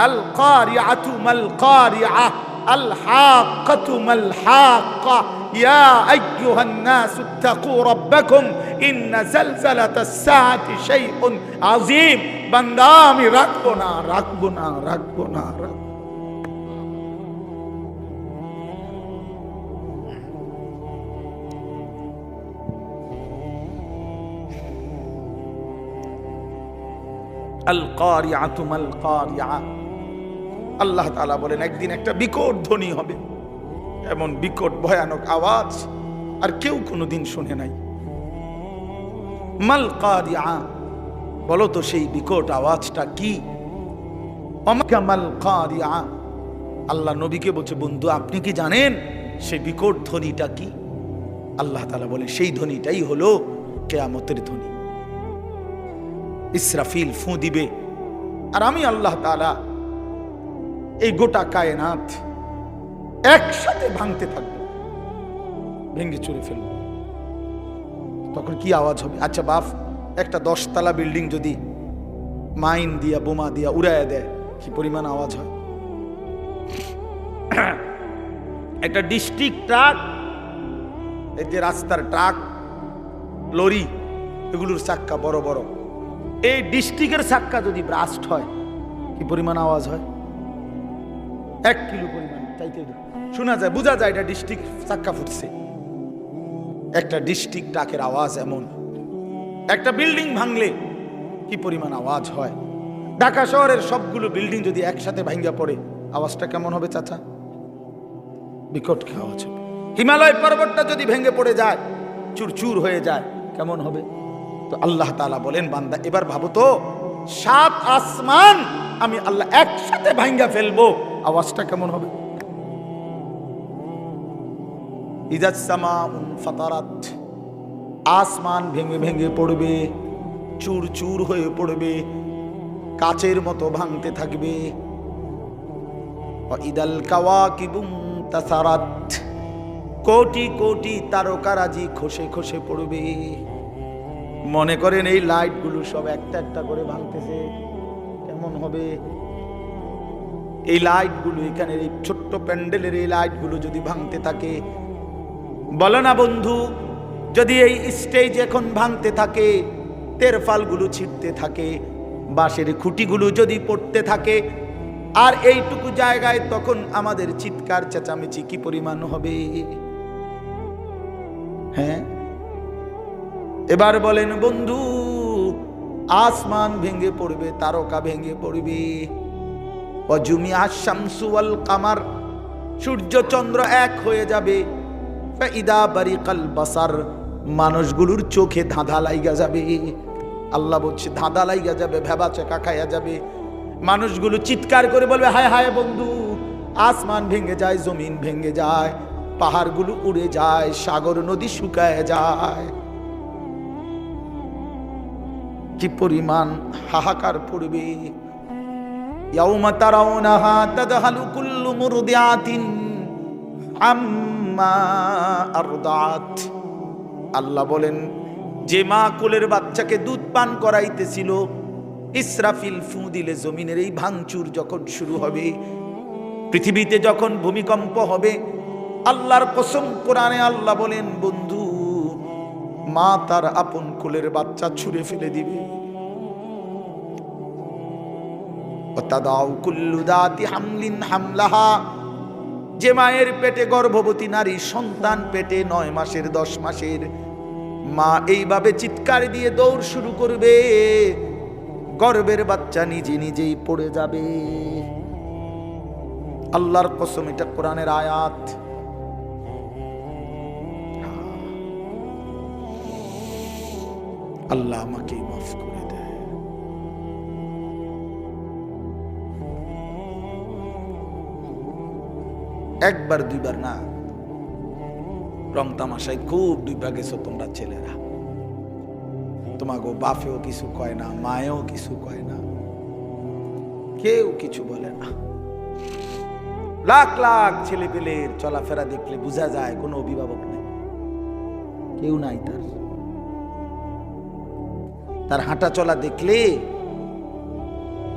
আল কারিআতু মাল কারিআ, আল হাক্কাতু মাল হাক্কা, ইয়া আইয়ুহান নাস ইত্তাকু রাব্বাকুম ইন্না জালজালাতাস সাআতি শাইউন আযীম। বান্দা আমি রাখবো না, রাখবো না, রাখবো না, আল কারিআতু মাল কারিআ। আল্লাহ তাআলা বলেন একদিন একটা বিকট ধ্বনি হবে, এমন বিকট ভয়ানক আওয়াজ আর কেউ কোনোদিন শুনে নাই। মাল কারিআ, বলো তো সেই বিকট আওয়াজটা কি? মাল কারিআ, আল্লাহ নবীকে বলছে, বন্ধু আপনি কি জানেন সেই বিকট ধ্বনিটা কি? আল্লাহ তাআলা বলে সেই ধ্বনিটাই হলো কিয়ামতের ধ্বনি। ইসরাফিল ফু দিবে, আর আমি আল্লাহ তাআলা এই গোটা কায়নাত একসাথে ভাঙতে থাকবে, ভেঙে চুরে ফেলবো। তখন কি আওয়াজ হবে? আচ্ছা বাপ, একটা 10 তলা বিল্ডিং যদি মাইন দিয়া, বোমা দিয়া উড়াইয়া দেয়, কি পরিমাণ আওয়াজ হয়? একটা ডিস্ট্রিক্ট ট্রাক, এই যে রাস্তার ট্রাক, লরি, এগুলোর চাক্কা বড় বড়, এই ডিস্ট্রিক্টের চাক্কা যদি ব্রাস্ট হয়, কি পরিমাণ আওয়াজ হয়? 1 কিলো পরিমাণ চাইতে শোনা যায়, বোঝা যায় এটা ডিস্ট্রিক্ট চাক্কা ফুটছে। একটা ডিস্ট্রিক্ট ট্রাকের আওয়াজ এমন। একটা বিল্ডিং ভাঙলে কি পরিমাণ আওয়াজ হয়? ঢাকা শহরের সবগুলো বিল্ডিং যদি একসাথে ভাঙ্গা পড়ে, আওয়াজটা কেমন হবে চাচা? বিকট আওয়াজ হবে। হিমালয় পর্বতটা যদি ভেঙে পড়ে যায়, চুরচুর হয়ে যায়, কেমন হবে? তো আল্লাহ তাআলা বলেন, বান্দা এবার ভাবো তো, 7 আসমান আমি আল্লাহ একসাথে ভাঙ্গা ফেলবো, আওয়াজটা কেমন হবে? ইযাস সামাউন ফাতারাত, আসমান ভেঙে ভেঙে পড়বে, চুর চুর হয়ে পড়বে, কাচের মতো ভাঙতে থাকবে। ওয়া ইদাল কাওয়াকিবুন তাসারাত, কোটি কোটি তারকারাজি খসে খসে পড়বে। মনে করেন এই লাইটগুলো সব একটা একটা করে ভাঙতেছে, কেমন হবে? এই লাইটগুলো, এখানে এই ছোট্ট প্যান্ডেলের এই লাইটগুলো যদি ভাঙতে থাকে, বলো না বন্ধু, যদি এই স্টেজ এখন ভাঙতে থাকে, তেরফালগুলো ছিঁড়তে থাকে, বাঁশের খুঁটিগুলো যদি পড়তে থাকে, আর এইটুকু জায়গায় তখন আমাদের চিৎকার চেঁচামেচি কি পরিমাণ হবে? হ্যাঁ, এবার বলেন বন্ধু, আসমান ভেঙে পড়বে, তারকা ভেঙে পড়বে, ওয়াজুমিআ শামসু ওয়াল কামার, সূর্য চন্দ্র এক হয়ে যাবে, ফাইদা বারিকাল বাসার, মানুষগুলোর চোখে ধাঁধা লাইগা যাবে। আল্লাহ বলছে ধাঁধা লাইগা যাবে, ভেবা চেকা খাইয়া যাবে। মানুষগুলো চিৎকার করে বলবে, হায় হায় বন্ধু, আসমান ভেঙে যায়, জমিন ভেঙে যায়, পাহাড়গুলো উড়ে যায়, সাগর নদী শুকায় যায়। কি পরিমাণ হাহাকার পড়বে। ইয়াউমা তারাউনাহা তাদহালু কুল্লু মুরদিআতিন আম্মা আরদাত। আল্লাহ বলেন, যে মা কোলের বাচ্চাকে দুধ পান করাইতেছিল, ইসরাফিল ফু দিলে জমিনের এই ভাঙচুর যখন শুরু হবে, পৃথিবীতে যখন ভূমিকম্প হবে, আল্লাহর কসম, কোরআনে আল্লাহ বলেন বন্ধু, মা তার আপন কোলের বাচ্চা ছুঁড়ে ফেলে দিবে। ওয়াতাদাউ কুল্লু দাতি হামলিন হামলাহা, যে মায়ের পেটে গর্ভবতী নারী, সন্তান পেটে 9 মাসের 10 মাসের, মা এইভাবে চিৎকার দিয়ে দৌড় শুরু করবে, গর্ভের বাচ্চা নিজে নিজেই পড়ে যাবে। আল্লাহর কসম, এটা কোরআনের আয়াত। আল্লাহ আমাকে মাফ করে দেয়। একবার দুইবার না, রং তামাশায় খুব দুইবা গেছো তোমরা ছেলেরা। তোমাকে বাপেও কিছু কয় না, মায়েও কিছু কয় না, কেউ কিছু বলে না। লাখ লাখ ছেলে পেলের চলাফেরা দেখলে বোঝা যায় কোনো অভিভাবক নেই, কেউ নাই। তার হাঁটা চলা দেখলে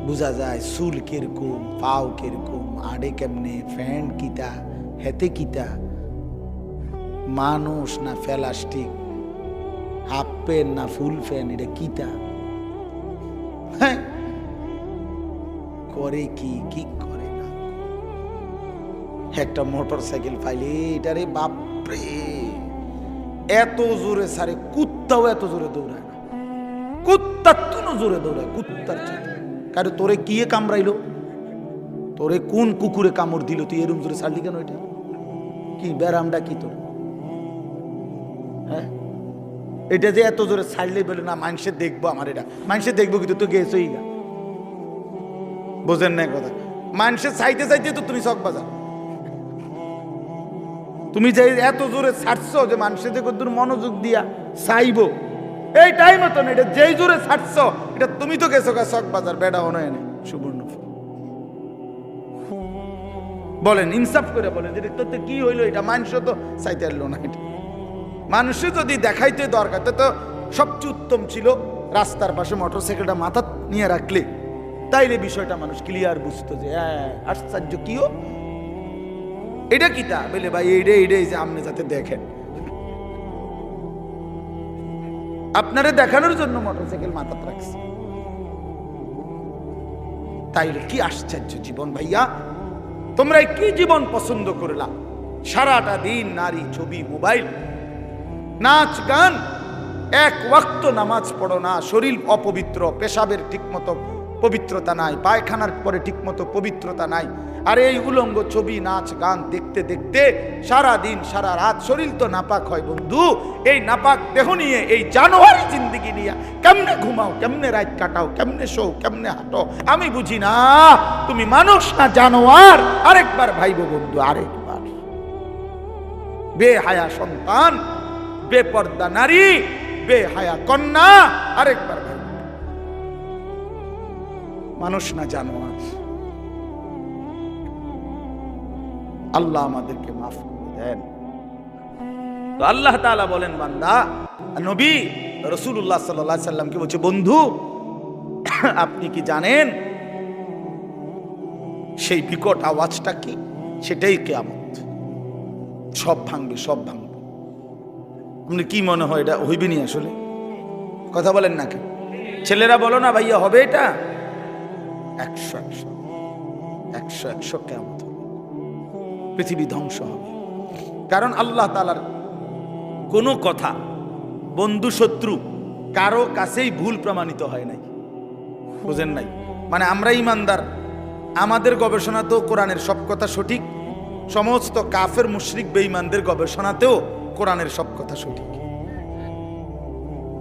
বোঝা যায় চুল কিরকম, পাও কিরকম, আড়ে কেমনে, ফ্যান্ট কিতা, হেতে কিতা, মানুষ না প্লাস্টিক, হাফ প্যান্ট না ফুল প্যান্ট, এটা কিতা, হ্যাঁ, করে কি কি করে না। একটা মোটর সাইকেল পাইলে এটারে বাপরে এত জোরে সারে, কুত্তাও এত জোরে দৌড়ায় না, কুত্তার তুনো জোরে দৌড়ায়, কুত্তার চেয়ে। কারণ তোরে কি কামড়াইলো, তোরে কোন কুকুরে কামড় দিল, তুই এরম জোরে ছাড়লি কেন? এটা কি ব্যারামটা কি তোর? হ্যাঁ, এটা যে এত জোরে ছাড়লে বলে না মানুষে দেখবো, আমার এটা মানুষে দেখবো, কিন্তু তুই গেছই না, বোঝেন না কথা। মানুষে চাইতে চাইতে তো তুমি চক বাজার, তুমি যে এত জোরে ছাড়ছো যে মানুষের দেখো তোর মনোযোগ দিয়া চাইবো, এই টাইম মতো না, এটা যেই জোরে ছাড়ছো, এটা তুমি তো গেছো চক বাজার, বেড়া হনো এনে সুবর্ণ। বলেন ইনসাফ করে বলেন, যে তোতে কি হইলো? এটা মানুষ তো চাইতে পারলো না। এটা মানুষে যদি দেখাইতে দরকার, তো সবচেয়ে উত্তম ছিল রাস্তার পাশে মোটরসাইকেলটা মাথা নিয়ে রাখলে, তাইলে বিষয়টা মানুষ ক্লিয়ার বুঝতো যে হ্যাঁ আশ্চর্য কিও এটা কিটা বলে ভাই, এইটাই যে আপনি যাতে দেখেন, আপনারে দেখানোর জন্য মোটরসাইকেল মাথা রাখছে। তাইলে কি আশ্চর্য জীবন ভাইয়া, তোমরা কি জীবন পছন্দ করলা? সারাটা দিন নারী, ছবি, মোবাইল, নাচ গান, এক ওয়াক্ত নামাজ পড়ো না, শরীর অপবিত্র, পেশাবের ঠিকমতো পবিত্রতা নাই, পায়খানার পরে ঠিকমতো পবিত্রতা নাই, আর এই উলঙ্গ ছবি, নাচ গান দেখতে দেখতে সারা দিন সারা রাত শরীর তো নাপাক হয় বন্ধু। এই নাপাক দেহ নিয়ে, এই জানোয়ারি জিন্দিগি নিয়ে কেমনে ঘুমাও, কেমনে রাত কাটাও, কেমনে শো, কেমনে হাঁটো, আমি বুঝি না। তুমি মানুষ না জানোয়ার? আরেকবার ভাইবো বন্ধু, আরেকবার। বেহায়া সন্তান, বেপর্দা নারী, বেহায়া কন্যা, আরেকবার ভাই, মানুষ না জানোয়ার। আল্লাহ আমাদেরকে মাফ করে দেন। তো আল্লাহ তাআলা বলেন, বান্দা নবী রাসূলুল্লাহ সাল্লাল্লাহু আলাইহি সাল্লামকে বলছে, বন্ধু আপনি কি জানেন সেই বিকট আওয়াজটা কি? সেটাই কিয়ামত। সব ভাঙবে, সব ভাঙবে। আপনি কি মনে হয় এটা হইবে নি? আসলে কথা বলেন না কেন? ছেলেরা বলো না ভাইয়া, হবে এটা? 100 কিয়ামত হবে, পৃথিবী ধ্বংস হবে। কারণ আল্লাহ তাআলার কোনো কথা বন্ধু শত্রু কারো কাছেই ভুল প্রমাণিত হয় নাই। বুঝেন নাই? মানে আমরা ইমানদার, আমাদের গবেষণাতেও কোরআনের সব কথা সঠিক, সমস্ত কাফের মুশরিক বেঈমানদের গবেষণাতেও কোরআনের সব কথা সঠিক।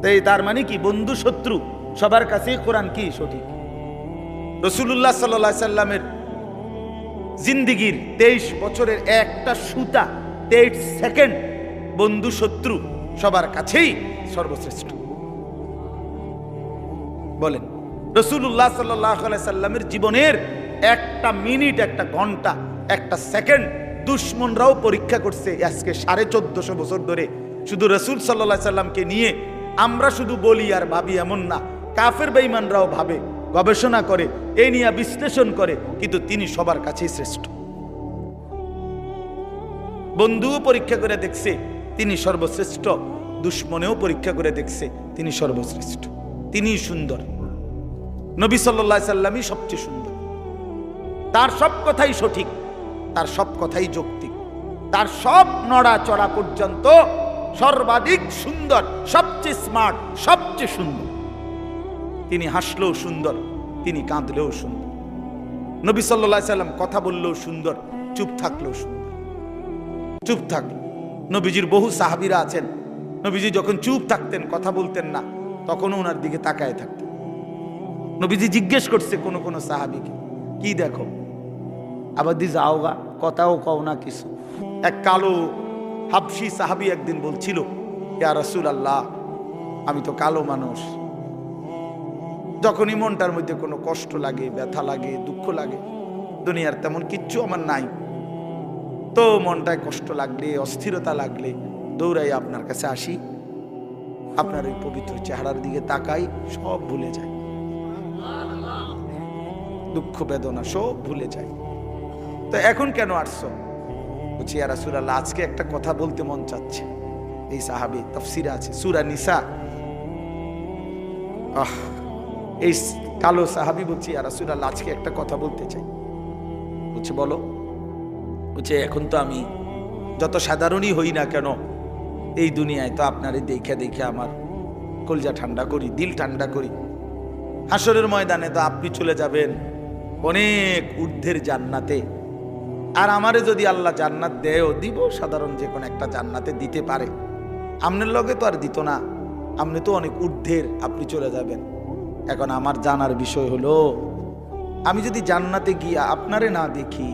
তাই তার মানে কি, বন্ধু শত্রু সবার কাছেই কোরআন কি সঠিক। রাসূলুল্লাহ সাল্লাল্লাহু আলাইহি সাল্লামের জিন্দেগীর 23 বছরের একটা সুতা 23 সেকেন্ড বন্ধু শত্রু সবার কাছেই সর্বশ্রেষ্ঠ। বলেন, রাসূলুল্লাহ সাল্লাল্লাহু আলাইহি সাল্লামের জীবনের একটা মিনিট, একটা ঘন্টা, একটা সেকেন্ড দুশমনরাও পরীক্ষা করছে। আজকে 1450 বছর ধরে শুধু রাসূল সাল্লাল্লাহু আলাইহি সাল্লামকে নিয়ে আমরা শুধু বলি আর ভাবি এমন না, কাফের বেঈমানরাও ভাবে, গবেষণা করে, এই নিয়ে বিশ্লেষণ করে, কিন্তু তিনি সবার কাছেই শ্রেষ্ঠ। বন্ধুও পরীক্ষা করে দেখছে তিনি সর্বশ্রেষ্ঠ, দুশমনেও পরীক্ষা করে দেখছে তিনি সর্বশ্রেষ্ঠ। তিনিই সুন্দর। নবী সাল্লাল্লাহু আলাইহি সাল্লামই সবচেয়ে সুন্দর। তার সব কথাই সঠিক, তার সব কথাই যৌক্তিক, তার সব নড়াচড়া পর্যন্ত সর্বাধিক সুন্দর, সবচেয়ে স্মার্ট, সবচেয়ে সুন্দর। তিনি হাসলেও সুন্দর, তিনি কাঁদলেও সুন্দর। নবী সাল্লাল্লাহু আলাইহি সাল্লাম কথা বললেও সুন্দর, চুপ থাকলেও সুন্দর। চুপ থাকলো, নবীজির বহু সাহাবীরা আছেন, নবীজি যখন চুপ থাকতেন, কথা বলতেন না, তখনও ওনার দিকে তাকায় থাকতেন। নবীজি জিজ্ঞেস করছে কোন কোন সাহাবীকে, কি দেখো? আবার দি যাওগা, কথাও কও না কিছু। এক কালো হাবশি সাহাবী একদিন বলছিল, ইয়া রাসূলুল্লাহ, আমি তো কালো মানুষ, যখনই মনটার মধ্যে কোনো কষ্ট লাগে, ব্যথা লাগে, দুঃখ লাগে, দুনিয়ার তেমন কিচ্ছু আমার নাই, তো মনটায় কষ্ট লাগলে, অস্থিরতা লাগলে দৌড়াই আপনার কাছে আসি, আপনার ওই পবিত্র চেহারার দিকে তাকাই, সব ভুলে যায়, দুঃখ বেদনা সব ভুলে যায়। তো এখন কেন আসছো? বলছি, ইয়া রাসূলুল্লাহ, আজকে একটা কথা বলতে মন চাচ্ছে। এই সাহাবী, তাফসিরে আছে সূরা নিসা, এই কালো সাহাবী বলছি, ইয়া রাসূলুল্লাহ, আজকে একটা কথা বলতে চাই। বলছে, বলো। বলছে, এখন তো আমি যত সাধারণই হই না কেন, এই দুনিয়ায় তো আপনারে দেখে দেখে আমার কলজা ঠান্ডা করি, দিল ঠান্ডা করি। হাসরের ময়দানে তো আপনি চলে যাবেন অনেক ঊর্ধ্বের জান্নাতে, আর আমারে যদি আল্লাহ জান্নাত দেয়ও, দিব সাধারণ যে কোনো একটা জান্নাতে দিতে পারে, আপনার লগে তো আর দিত না, আপনি তো অনেক ঊর্ধ্বের, আপনি চলে যাবেন। এখন আমার জানার বিষয় হলো, আমি যদি জান্নাতে গিয়া আপনারে না দেখি,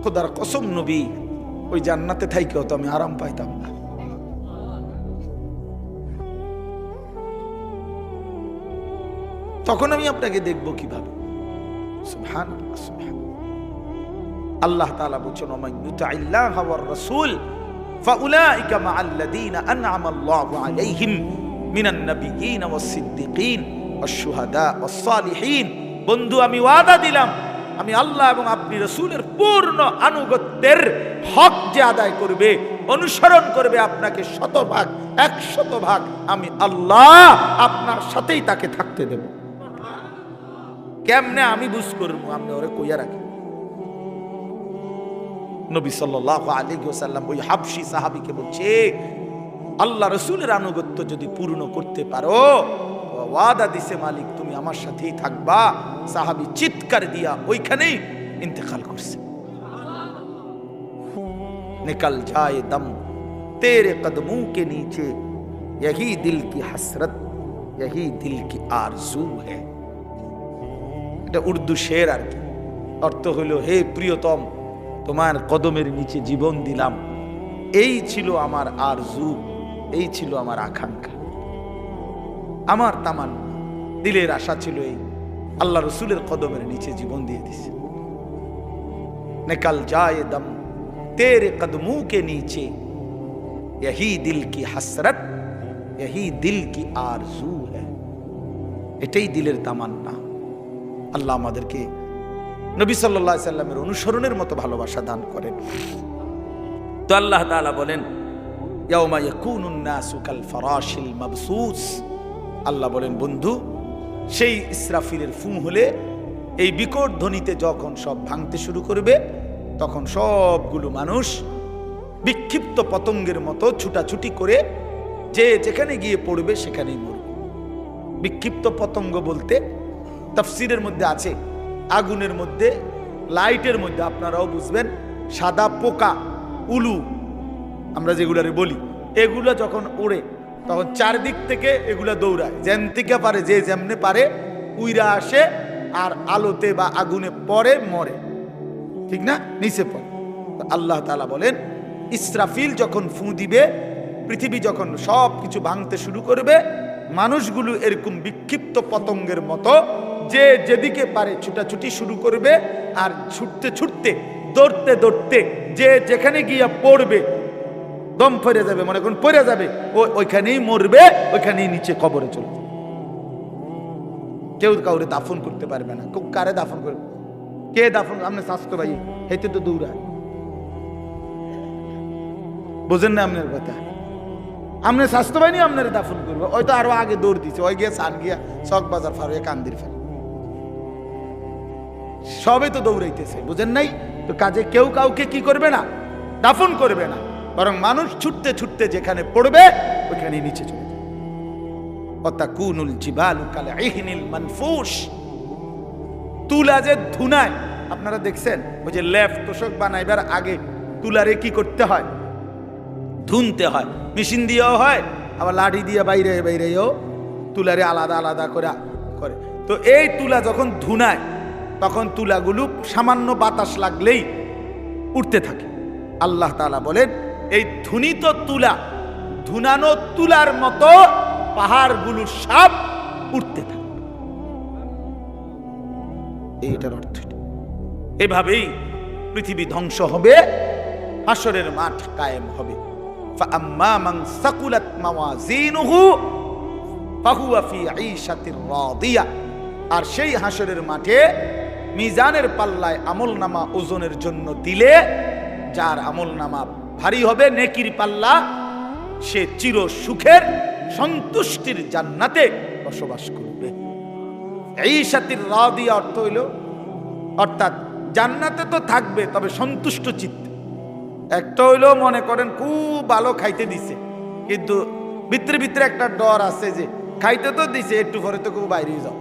খোদার কসম নবী, ওই জান্নাতে থাইকেও তো আমি আরাম পাইতাম না। তখন আমি আপনাকে দেখবো কিভাবে? সুবহানাল্লাহ, সুবহানাল্লাহ। আল্লাহ তাআলা বলেন, ওয়া মান ইউতি'আল্লাহ ওয়ার রাসূল ফাউলাইকা মা'আল্লাযীনা আন'আমা আল্লাহু আলাইহিম মিনান নাবিয়্যিন ওয়াস সিদ্দিকিন ওয়াশ শুহাদা ওয়াস সালিহিন। বন্ধু, আমি ওয়াদা দিলাম, আমি আল্লাহ এবং আপনি রাসূলের পূর্ণ আনুগত্যের হক যে আদায় করবে, অনুসরণ করবে আপনাকে 100% 100% আমি আল্লাহ আপনার সাথেই তাকে থাকতে দেব। কেমনে আমি বুঝ করবো? আপনি ওরে কইয়া রাখেন। নবী সাল্লাল্লাহু আলাইহি ওয়াসাল্লাম ওই হাবশী সাহাবীকে বলছে, আল্লাহ রাসূলের আনুগত্য যদি পূর্ণ করতে পারো, ওয়াদা দিছে মালিক, তুমি আমার সাথেই থাকবা। সাহাবী চিৎকার দিয়া ওইখানেই ইন্তেকাল করছে। নিকল যায় দম তেরে কদমোं के नीचे, यही दिल की हसरत, यही दिल की आरज़ू है। এটা উর্দু শের আর কি। অর্থ হলো, হে প্রিয়তম, তোমার কদমের নিচে জীবন দিলাম, এই ছিল আমার আরজু, এই ছিল আমার আকাঙ্ক্ষা, আমার তামান্না, দিলের আশা ছিল এই, আল্লাহ রসুলের কদমের নিচে জীবন দিয়ে দিছে। নিকল যায় দম তেরে কদমোं के नीचे, यही दिल की हसरत, यही दिल की आरजू है। এটাই দিলের তামান্না। আল্লাহ আমাদেরকে নবী সাল্লাল্লাহু আলাইহি সাল্লামের অনুসরণের মতো ভালোবাসা দান করেন। তো আল্লাহ তাআলা বলেন ইয়াউমা ইয়াকুনুন নাসু কাল ফারাশিল মাবসুস, আল্লাহ বলেন বন্ধু সেই ইসরাফিলের ফুঁ হলে এই বিকট ধ্বনিতে যখন সব ভাঙতে শুরু করবে তখন সবগুলো মানুষ বিক্ষিপ্ত পতঙ্গের মতো ছুটাছুটি করে যে যেখানে গিয়ে পড়বে সেখানেই মরবে। বিক্ষিপ্ত পতঙ্গ বলতে তাফসীরের মধ্যে আছে আগুনের মধ্যে, লাইটের মধ্যে, আপনারাও বুঝবেন, সাদা পোকা, উলু আমরা যেগুলারে বলি, এগুলা যখন ওড়ে তখন চারদিক থেকে এগুলা দৌড়ায়, যেন থেকে পারে যে যেমনে পারে উইরা আসে আর আলোতে বা আগুনে পড়ে মরে, ঠিক না, নিচে পড়ে। আল্লাহ তাআলা বলেন ইসরাফিল যখন ফুঁ দিবে, পৃথিবী যখন সব কিছু ভাঙতে শুরু করবে, মানুষগুলো এরকম বিক্ষিপ্ত পতঙ্গের মতো যে যেদিকে পারে ছুটাছুটি শুরু করবে, আর ছুটতে ছুটতে দৌড়তে দৌড়তে যে যেখানে গিয়া পড়বে দম ফেরে যাবে, মনে করুন পড়ে যাবে, ওইখানেই মরবে, ওইখানেই নিচে কবরে চলে যাবে। কেউ কাউরে দাফন করতে পারবে না। কারে দাফন করবে? কে দাফন? আপনি স্বাস্থ্য ভাই হেঁটে তো দৌড়ায়, বুঝেন না আপনার কথা? আপনার স্বাস্থ্য বাহিনী আপনার দাফন করবে, ওই তো আরো আগে দৌড় দিচ্ছে, ওই গিয়ে সান গিয়া চক বাজার ফারুয়ে কান্দির ফেলে, সবে তো দৌড়াইতেছে, বুঝেন নাই? তো কাজে কেউ কাউকে কি করবে না, দাফন করবে না, বরং মানুষ ছুটতে ছুটতে যেখানে পড়বে ওইখানে নিচে চলে যাবে। ওয়াতাকুনুল জিবালু কালইহনিল মানফুশ, তুলা যে ধুনায়, আপনারা দেখছেন ওই যে লেফ তোষক বানাইবার আগে তুলারে কি করতে হয়, ধুনতে হয়, মেশিন দিয়েও হয়, আবার লাঠি দিয়ে বাইরে বাইরেও তুলারে আলাদা আলাদা করে। তো এই তুলা যখন ধুনায় তখন তুলাগুলো সামান্য বাতাস লাগলেই উঠতে থাকে। আল্লাহ তাআলা বলেন এই ধুনিত তুলা, ধুনানো তুলার মতো পাহাড়গুলো সব উঠতে থাকে। এইটার অর্থ এভাবেই পৃথিবী ধ্বংস হবে, হাসরের মাঠ কায়েম হবে। فأما من ثقلت موازينه فهو في عيشة راضية, আর সেই হাসরের মাঠে মিজানের পাল্লায় আমলনামা ওজনের জন্য দিলে যার আমলনামা ভারী হবে, নেকির পাল্লা, সে চির সুখের সন্তুষ্টির জান্নাতে বসবাস করবে। ঈশাতির রাদিয়া অর্থ হইল, অর্থাৎ জান্নাতে তো থাকবে তবে সন্তুষ্ট চিত্তে। একটা হইলো মনে করেন খুব ভালো খাইতে দিছে, কিন্তু ভিতরে ভিতরে একটা ডর আছে যে খাইতে তো দিছে একটু পরে তো খুব বাইরে যাও,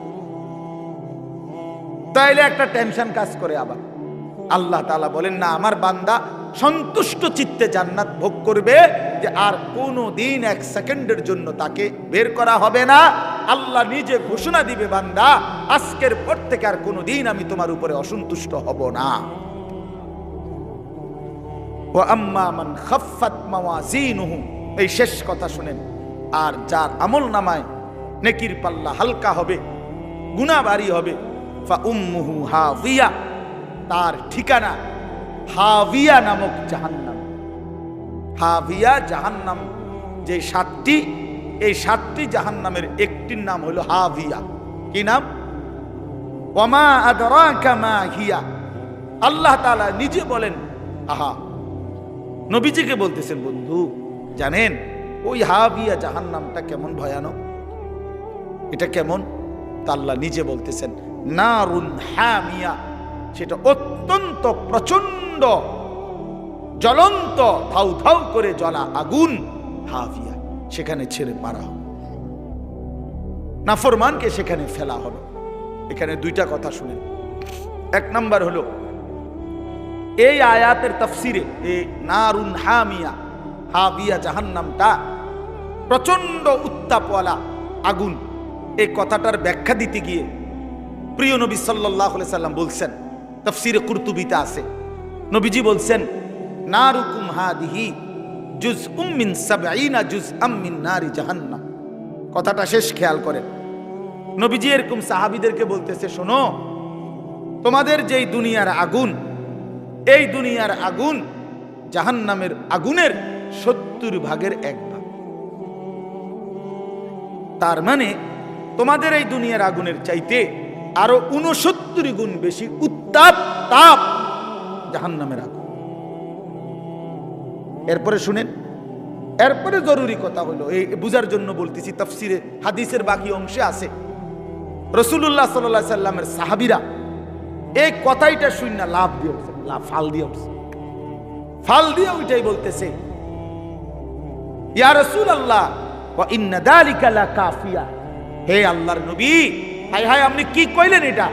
তাইলে একটা টেনশন কাজ করে। আবার আল্লাহ তাআলা বলেন না, আমার বান্দা সন্তুষ্ট চিত্তে জান্নাত ভোগ করবে, যে আর কোনো দিন এক সেকেন্ডের জন্য তাকে বের করা হবে না। আল্লাহ নিজে ঘোষণা দিবে, বান্দা আজকের পর থেকে আর কোনো দিন আমি তোমার উপরে অসন্তুষ্ট হব না। ওয়াম্মা মান খাফফাত মাওয়াজিনুহু, এই শেষ কথা শুনেন, আর যার আমল নামায় নেকির পাল্লা হালকা হবে, গুনাহ ভারী হবে, ফা উম্মুহু হাবিয়া, তার ঠিকানা হাবিয়া নামক জাহান্নাম। হাবিয়া জাহান্নাম যে সাতটি, এই সাতটি জাহান্নামের একটির নাম হলো হাবিয়া। কি নাম? ওয়ামা আদরাকা মা হিয়া। আল্লাহ তাআলা নিজে বলেন, আহা, নবীজিকে বলতেছেন, বন্ধু জানেন ওই হাবিয়া জাহান্নামটা কেমন ভয়ানক, এটা কেমন? তা আল্লাহ নিজে বলতেছেন, নারুন হামিয়া, সেটা অত্যন্ত প্রচন্ড জ্বলন্ত ধাউ ধাউ করে জ্বলা আগুন, হাবিয়া, সেখানে ছেড়ে মারা হবে, নাফরমানকে সেখানে ফেলা হবে। এখানে দুইটা কথা শুনেন। এক নাম্বার হলো এই আয়াতের তাফসিরে এই নারুন হামিয়া, হাবিয়া জাহান্নামটা প্রচন্ড উত্তাপওয়ালা আগুন, এই কথাটার ব্যাখ্যা দিতে গিয়ে প্রিয় নবী সাল্লাল্লাহু আলাইহি সাল্লাম বলছেন, তাফসিরে কুরতুবিতে আছে, নবীজি বলছেন, নারুকুম হাদিহি জুজউম মিন ৭০ জুজআম মিন নারি জাহান্নাম। কথাটা শেষ খেয়াল করেন। নবীজি এরকম সাহাবীদেরকে বলতেছে, শোনো, তোমাদের যেই দুনিয়ার আগুন, এই দুনিয়ার আগুন জাহান্নামের আগুনের ৭০ ভাগের ১ ভাগ। তার মানে তোমাদের এই দুনিয়ার আগুনের চাইতে আরো 69 গুণ বেশি উত্তাপ তাপ জাহান্নামের আগুন। এরপরে শুনেন, এরপরে জরুরি কথা হলো, এই বুঝার জন্য বলতেছি, তাফসিরে হাদিসের বাকি অংশে আছে। রাসূলুল্লাহ সাল্লাল্লাহু আলাইহি সাল্লামের সাহাবীরা এই কথাইটা শুনে লাভ দিয়ে উঠছে, ফাল দিয়ে উঠছে, ফাল দিয়ে ওইটাই বলতেছে, ইয়া রাসূলুল্লাহ ওয়া ইন্না যালিকা লাকাফিয়া, হে আল্লাহর নবী, হায় হায় আপনি কি কইলেন? এটা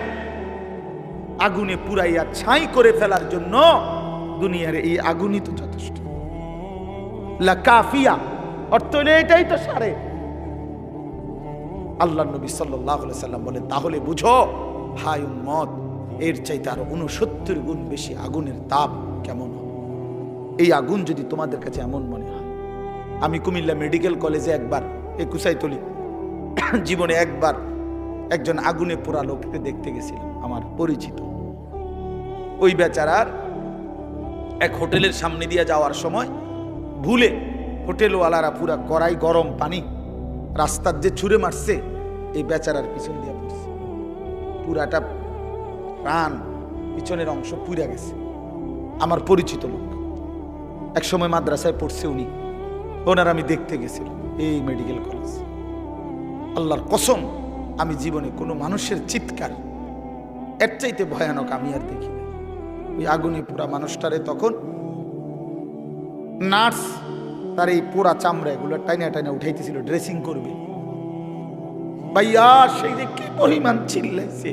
আগুনে পুরাইয়া ছাই করে ফেলার জন্য দুনিয়ার এই আগুনই তো যথেষ্ট। লাকাফিয়া অর্থ হলো এটাই তো সারে। আল্লাহর নবী সাল্লাল্লাহু আলাইহি সাল্লাম বলেন, তাহলে বুঝো হায় উম্মত, এর চাইতে আরো 69 গুণ বেশি আগুনের তাপ কেমন হবে। এই আগুন যদি তোমাদের কাছে এমন মনে হয়, আমি কুমিল্লা মেডিকেল কলেজে একবার, এই কুসাইতলি জীবনে একবার একজন আগুনে পোড়া লোককে দেখতে গেছিলাম, আমার পরিচিত। ওই বেচারার এক হোটেলের সামনে দিয়ে যাওয়ার সময় ভুলে হোটেলওয়ালারা পুরা কড়াই গরম পানি রাস্তার যে ছুঁড়ে মারছে, এই বেচারার পিছন দিয়ে পড়ছে, পুরাটা প্রাণ পিছনের অংশ পুড়ে গেছে। আমার পরিচিত লোক, এক সময় মাদ্রাসায় পড়ছে উনি, ওনার আমি দেখতে গেছিলাম এই মেডিকেল কলেজ। আল্লাহর কসম, আমি জীবনে কোনো মানুষের চিৎকার এর চাইতে ভয়ানক আমি আর দেখি না। ওই আগুনে পুরা মানুষটারে তখন নার্স তার এই পোড়া চামড়া এগুলো টাইনা টাইনা উঠাইতেছিল, ড্রেসিং করবে। ভাইয়া সেই যে কি পরিমাণ চিল্লাইছে,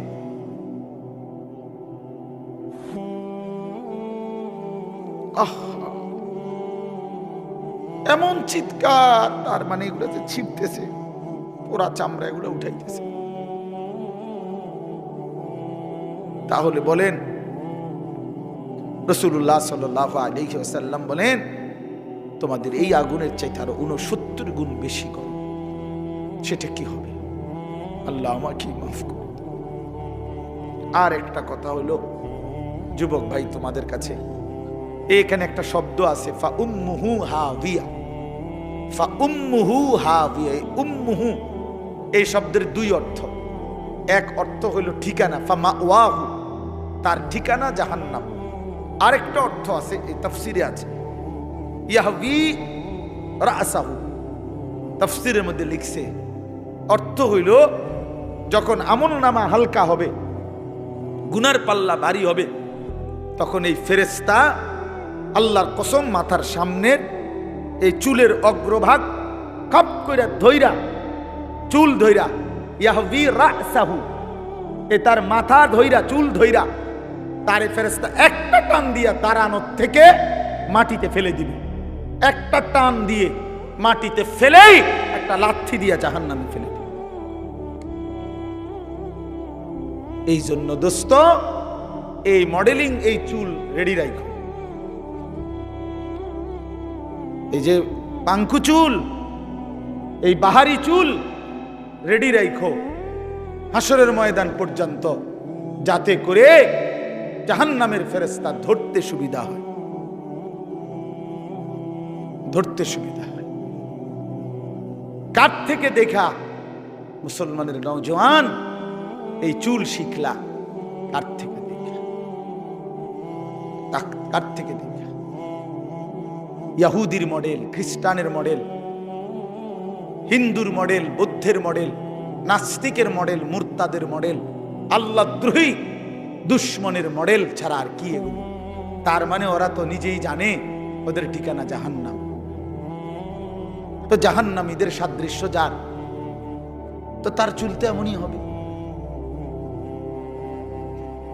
এমন চিৎকার, তার মানে এগুলো যে ছিপতেছে, পোড়া চামড়া এগুলো উঠাইতেছে। তাহলে বলেন, রাসূলুল্লাহ সাল্লাল্লাহু আলাইহি ওয়াসাল্লাম বলেন, তোমাদের এই আগুনের চাইতে আরো 69 গুণ বেশি গরম। সেটা কি হবে? আল্লাহ আমাকে মাফ করুন। আর একটা কথা হলো, যুবক ভাই তোমাদের কাছে, এখানে একটা শব্দ আছে, ফা উম্মুহু হাবিয়া। ফা উম্মুহু হাবিয়া, উম্মুহু এই শব্দের দুই অর্থ। এক অর্থ হলো ঠিকানা, ফা মাওয়াহু, তার ঠিকানা জাহান্নাম। আরেকটা অর্থ আছে, এই তাফসিরে আছে, ইয়াহবি রাসাহু। তাফসিরের মধ্যে লিখছে, অর্থ হইল যখন আমলনামা হালকা হবে, গুনার পাল্লা ভারী হবে, তখন এই ফেরেশতা আল্লাহর কসম মাথার সামনের এই চুলের অগ্রভাগ কাপ কইরা ধইরা, চুল ধইরা, ইয়াহবি রাসাহু, এ তার মাথা ধইরা, চুল ধইরা, তারে ফেরেশতা একটা টান দিয়া তার আনত থেকে মাটিতে ফেলে দিবে। একটা টান দিয়ে মাটিতে ফেলেই একটা লাথি দিয়া জাহান্নামে ফেলে দিবে। এই জন্য দোস্ত, এই মডেলিং, এই চুল রেডি রাখো। এই যে পাঙ্কু চুল, এই বাহারি চুল রেডি রাখো হাসরের ময়দান পর্যন্ত, যাতে করে জাহান্নামের ফেরেশতা ধরতে সুবিধা হয়, ধরতে সুবিধা হয়। কার থেকে দেখা মুসলমানের নওজোয়ান এই চুল শিখলা? কার থেকে দেখা? কার থেকে দেখা? ইহুদির মডেল, খ্রিস্টানের মডেল, হিন্দুর মডেল, বৌদ্ধের মডেল, নাস্তিকের মডেল, মুরতাদের মডেল, আল্লাহদ্রোহী দুশ্মনের মডেল ছাড়া আর কি এগুলো? তার মানে ওরা তো নিজেই জানে ওদের ঠিকানা জাহান্নাম। তো জাহান্নামীদের সাদৃশ্য যার, তো তার চুলতে এমনই হবে,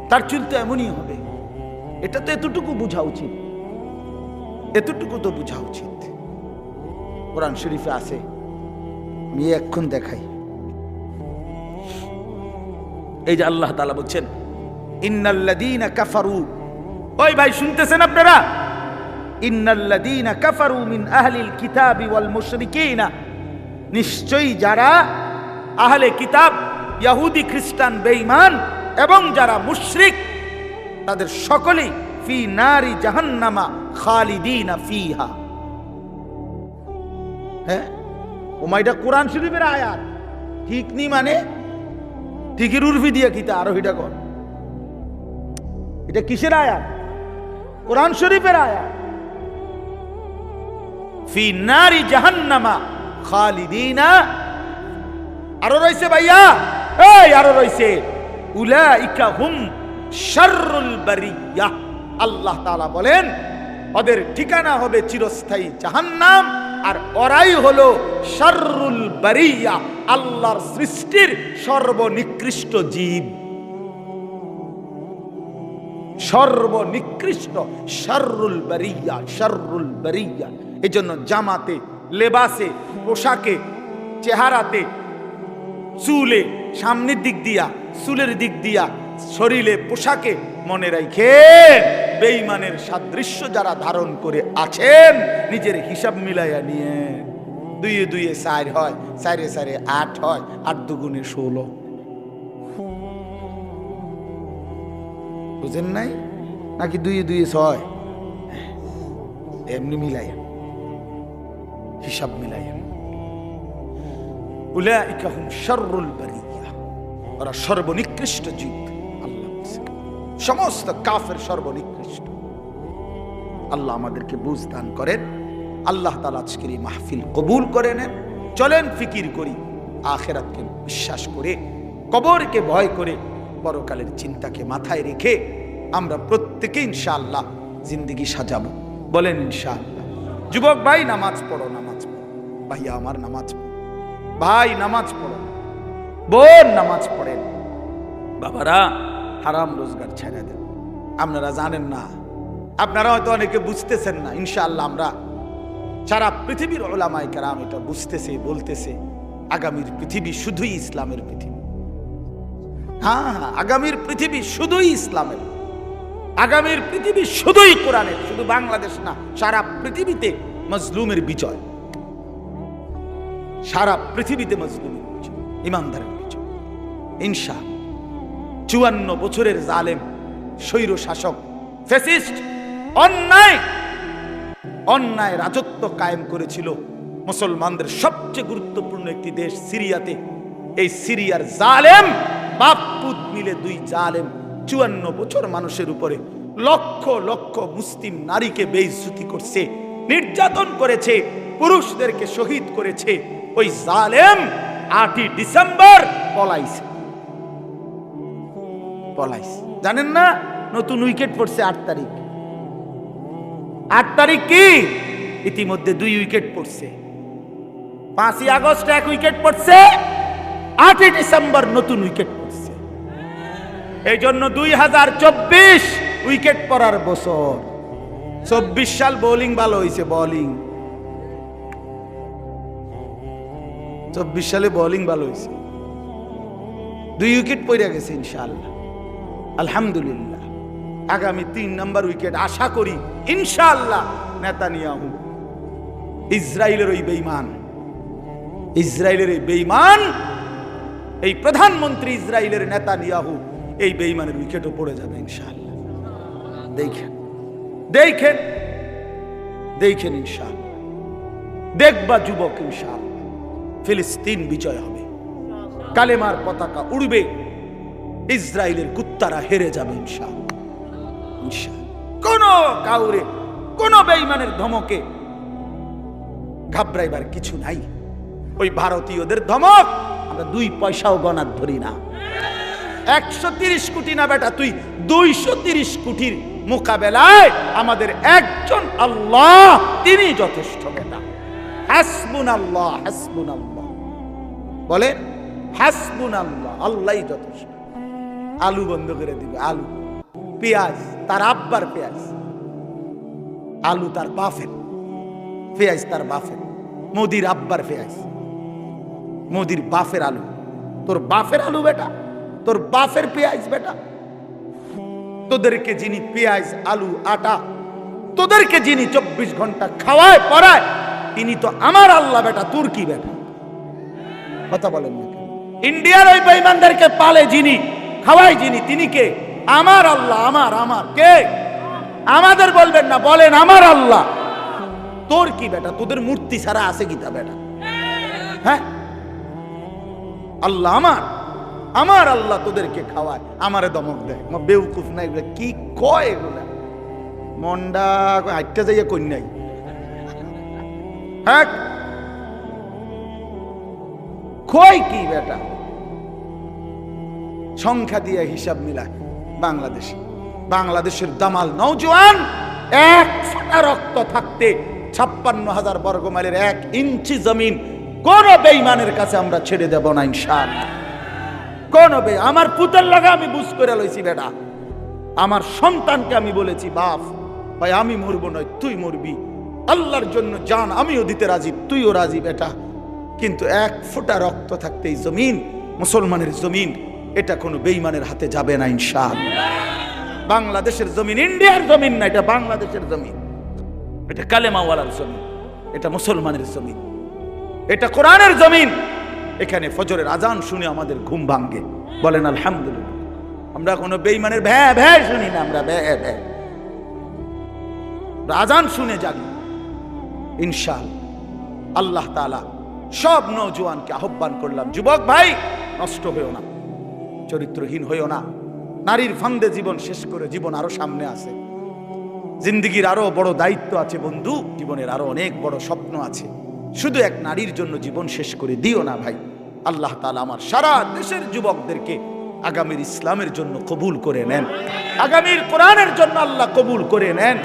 তার চুলতে এমনই হবে। এটা তো এতটুকু বোঝা উচিত, এতটুকু তো বোঝা উচিত। কোরআন শরীফে আছে, আমি এখন দেখাই। এই যে আল্লাহ তাআলা বলছেন, ইন্নাল্লাযীনা কাফারু, ওই ভাই শুনতেছেন আপনারা? ইন্নাল্লাযীনা কাফারু মিন আহলিল কিতাবি ওয়াল মুশরিকিনা, নিশ্চয়ই যারা আহলে কিতাব, ইহুদি, খ্রিস্টান, বেঈমান এবং যারা মুশরিক, তাদের সকলেই ফি নারি জাহান্নামা খালিদিনা ফিহা। হ্যাঁ, ওমাইটা কোরআন শরীফের আয়াত, ঠিক নি? মানে ঠিকই উর্ফি দিয়ে কিতা আরো হিটা কর। এটা কিসের আয়াত? কোরআন শরীফের আয়াত। ফি নারি জাহান্নামা খালিদিনা। আরো রইছে ভাইয়া, এই আরো রইছে উলাইকা হুম শাররুল বারিয়া। আল্লাহ তাআলা বলেন ওদের ঠিকানা হবে চিরস্থায়ী জাহান্নাম, আর ওরাই হলো শাররুল বারিয়া, আল্লাহর সৃষ্টির সর্বনিকৃষ্ট জীব, সর্বনিকৃষ্ট শাররুল বারিয়া, শাররুল বারিয়া। এজন্য জামাতে, লেবাসে, পোশাকে, চেহারাতে, চুলে, সামনের দিক দিয়া, চুলের দিক দিয়া, শরীরে, পোশাকে মনে রাখে বেঈমানের সাদৃশ্য যারা ধারণ করে আছেন, নিজের হিসাব মিলাইয়া নিয়ে। দুইয়ে দুইয়ে 4 হয়, 4 এ 4 8 হয়, 8 দুগুণে 16। বুঝেন নাই নাকি? 2 এ 2 6, এমনি মিলাইয়া হিসাব মিলাইয়া। উলাইকা হুম শাররুল বারিয়া, ওরা সর্বনিকৃষ্ট জীব। আল্লাহ সমস্ত কাফের সর্বনিকৃষ্ট। আল্লাহ আমাদেরকে বুঝ দান করেন। আল্লাহ তাআলা আজকের এই মাহফিল কবুল করে নেন। চলেন ফিকির করি, আখিরাতকে বিশ্বাস করে, কবরকে ভয় করে, পরকালের চিন্তাকে মাথায় রেখে আমরা প্রত্যেকে ইনশাআল্লাহ জিন্দেগি সাজাবো। বলেন ইনশাআল্লাহ। যুবক ভাই নামাজ পড়ো, নামাজ পড়ো। ভাইয়া আমার নামাজ পড়ো, ভাই নামাজ পড়ো, বোন নামাজ পড়েন। বাবারা হারাম রোজগার ছেড়ে দেন। আপনারা জানেন না, আপনারা হয়তো অনেকে বুঝতেছেন না। ইনশাআল্লাহ আমরা সারা পৃথিবীর উলামায়ে কেরাম এটা বুঝতেছে, বলতেছে আগামীর পৃথিবী শুধুই ইসলামের পৃথিবী। হ্যাঁ, আগামীর পৃথিবী শুধুই ইসলামের, আগামীর পৃথিবী শুধুই কোরআনের। শুধু বাংলাদেশ না, সারা পৃথিবীতে মজলুমের বিজয়, সারা পৃথিবীতে মজলুমের বিজয়, ইমানদারের বিজয় ইনশাআল্লাহ। 54 বছরের জালেম স্বৈর শাসক ফ্যাসিস্ট অন্যায় রাজত্ব কায়েম করেছিল মুসলমানদের সবচেয়ে গুরুত্বপূর্ণ একটি দেশ সিরিয়াতে। এই সিরিয়ার জালেম বাপ পুত মিলে 2 জালেম 54 বছর মানুষের উপরে লক্ষ লক্ষ মুসলিম নারীকে বেইজ্জতি করছে, নির্যাতন করেছে, পুরুষদেরকে শহীদ করেছে। ওই জালেম 8 ডিসেম্বর পলাইছে। জানেন না? নতুন উইকেট পড়ছে 8 তারিখ। 8 তারিখ কি? ইতিমধ্যে 2 উইকেট পড়ছে। 5ই আগস্ট 1 উইকেট পড়ছে, 8 ডিসেম্বর নতুন উইকেট পড়ছে। এই জন্য 2024 উইকেট পড়ার বছর। 24 সাল বোলিং ভালো হয়েছে, বোলিং 24 সালে বোলিং ভালো হয়েছে, 2 উইকেট পড়ে গেছে ইনশাআল্লাহ, আলহামদুলিল্লাহ। আগামী 3 নম্বর উইকেট আশা করি ইনশাআল্লাহ নেতানিয়াহু, ইসরায়েলের ওই বেঈমান, ইসরায়েলের এই বেঈমান, এই প্রধানমন্ত্রী ইসরায়েলের নেতানিয়াহু, এই বেঈমানের উইকেটও পড়ে যাবে ইনশাআল্লাহ। দেখেন দেখেন দেখেন ইনশাআল্লাহ, দেখবা যুবক ইনশাআল্লাহ ফিলিস্তিন বিজয় হবে, কালেমার পতাকা উড়বে, ইসরায়েলের কুত্তারা হেরে যাবে ইনশাআল্লাহ। কোন কাউরে, কোন বেঈমানের ধমকে ঘাবড়াইবার কিছু নাই। ওই ভারতীয়দের ধমক আমরা 2 পয়সাও গণার ধরি না। 130 কোটি না বেটা, তুই 230 কোটির মোকাবেলায় আমাদের একজন আল্লাহ, তিনি যথেষ্ট বেটা। হাসবুনাল্লাহ, হাসবুনাল্লাহ বলেন, হাসবুনাল্লাহ, আল্লাহই যথেষ্ট। আলু বন্ধ করে দিবে, আলু, পেঁয়াজ তার আব্বার পেঁয়াজ, আলু তার বাফের, পেঁয়াজ তার বাফের, মোদির আব্বার পেঁয়াজ, মোদির বাফের আলু। তোর বাফের আলু বেটা, তোর বাফের পেঁয়াজ বেটা। তোদেরকে যিনি পেঁয়াজ, আলু, আটা, তোদেরকে যিনি 24 ঘন্টা খাওয়ায় পড়ায়, তিনি তো আমার আল্লাহ বেটা, তোর কি বেটা? কথা বলেন না। ইন্ডিয়ার ওই বেঈমানদেরকে পালে যিনি, খাওয়ায় যিনি, তিনি কে? আমার আল্লাহ। আমার কে? আমাদের বলবেন না, বলেন আমার আল্লাহ। তোর কি বেটা? তোদের মূর্তি ছাড়া আছে কি তা বেটা? হ্যাঁ, আল্লাহ আমার, আমার আল্লাহ তোদেরকে খাওয়ায়, আমারে দমক দেয়। বেউকুফ না এগুলো, কি কয় এগুলা? মন্ডা আটটা যাইয়া কন্যাই, হ্যাঁ কয় কি বেটা? সংখ্যা দিয়ে হিসাব মিলায় বাংলাদেশের দামাল নওজোয়ান এক ফোঁটা রক্ত থাকতে 56,000 বর্গ মাইলের 1 ইঞ্চি জমিন কোন বেঈমানের কাছে আমরা ছেড়ে দেব না ইনশাআল্লাহ। কোন আমার পুতের লাগা আমি বুঝ করে লইছি বেটা, আমার সন্তানকে আমি বলেছি বাপ ভাই আমি মরবো নয় তুই মরবি, আল্লাহর জন্য জান আমিও দিতে রাজি তুইও রাজি বেটা, কিন্তু 1 ফোঁটা রক্ত থাকতে এই জমিন মুসলমানের জমিন এটা কোনো বেঈমানের হাতে যাবে না ইনশাআল্লাহ। বাংলাদেশের জমিন ইন্ডিয়ার জমিন না, এটা বাংলাদেশের জমিন, এটা কালেমাওয়ালার জমিন, এটা মুসলমানের জমিন, এটা কোরআনের জমিন। এখানে ফজরের আজান শুনে আমাদের ঘুম ভাঙ্গে, বলেন আলহামদুলিল্লাহ। আমরা কোনো বেঈমানের ভ্যা ভ্যা শুনি না, আমরা ভ্যা ভ্যা আজান শুনে জাগি ইনশাআল্লাহ। আল্লাহ তাআলা সব নওজোয়ানকে আহ্বান করলাম, যুবক ভাই নষ্ট হইও না, চরিত্রহীন হইও না, নারীর ফান্দে জীবন শেষ করে জীবন আরো সামনে আছে, জিন্দেগির আরো বড় দায়িত্ব আছে বন্ধু, জীবনের আরো অনেক বড় স্বপ্ন আছে, শুধু এক নারীর জন্য জীবন শেষ করে দিও না ভাই। আল্লাহ তাআলা আমার সারা দেশের যুবকদেরকে আগামীর ইসলামের জন্য কবুল করে নেন, আগামীর কোরআনের জন্য আল্লাহ কবুল করে নেন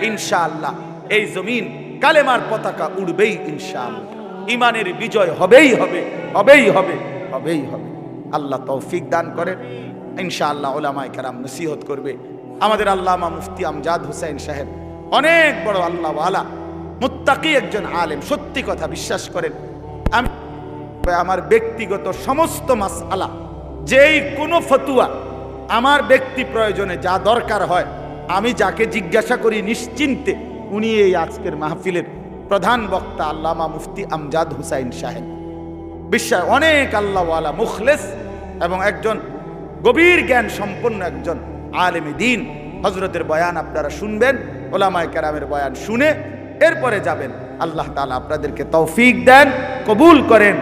ইনশাআল্লাহ। এই জমিন কালেমার পতাকা উড়বেই ইনশাআল্লাহ, ইমানের বিজয় হবেই হবে, হবেই হবে, হবেই হবে। আল্লাহ তৌফিক দান করেন ইনশাআল্লাহ। উলামায়ে কেরাম নসিহত করবে। আমাদের আল্লামা মুফতি আমজাদ হোসেন সাহেব অনেক বড় আল্লাহ ওয়ালা মুত্তাকি একজন আলেম, সত্যি কথা বিশ্বাস করেন। আমি আমার ব্যক্তিগত সমস্ত মাসআলা, যেই কোনো ফতুয়া আমার ব্যক্তি প্রয়োজনে যা দরকার হয় আমি যাকে জিজ্ঞাসা করি নিশ্চিন্তে, উনি এই আজকের মাহফিলের প্রধান বক্তা আল্লামা মুফতি আমজাদ হোসেন সাহেব। বিশ্বাস অনেক আল্লাহ ওয়ালা মুখলেস এবং একজন গভীর জ্ঞান সম্পন্ন একজন আলেম দ্বীন। হযরতের বয়ান আপনারা শুনবেন, উলামায়ে কেরামের বয়ান শুনে এরপরে যাবেন। আল্লাহ তাআলা আপনাদেরকে তৌফিক দেন, কবুল করেন।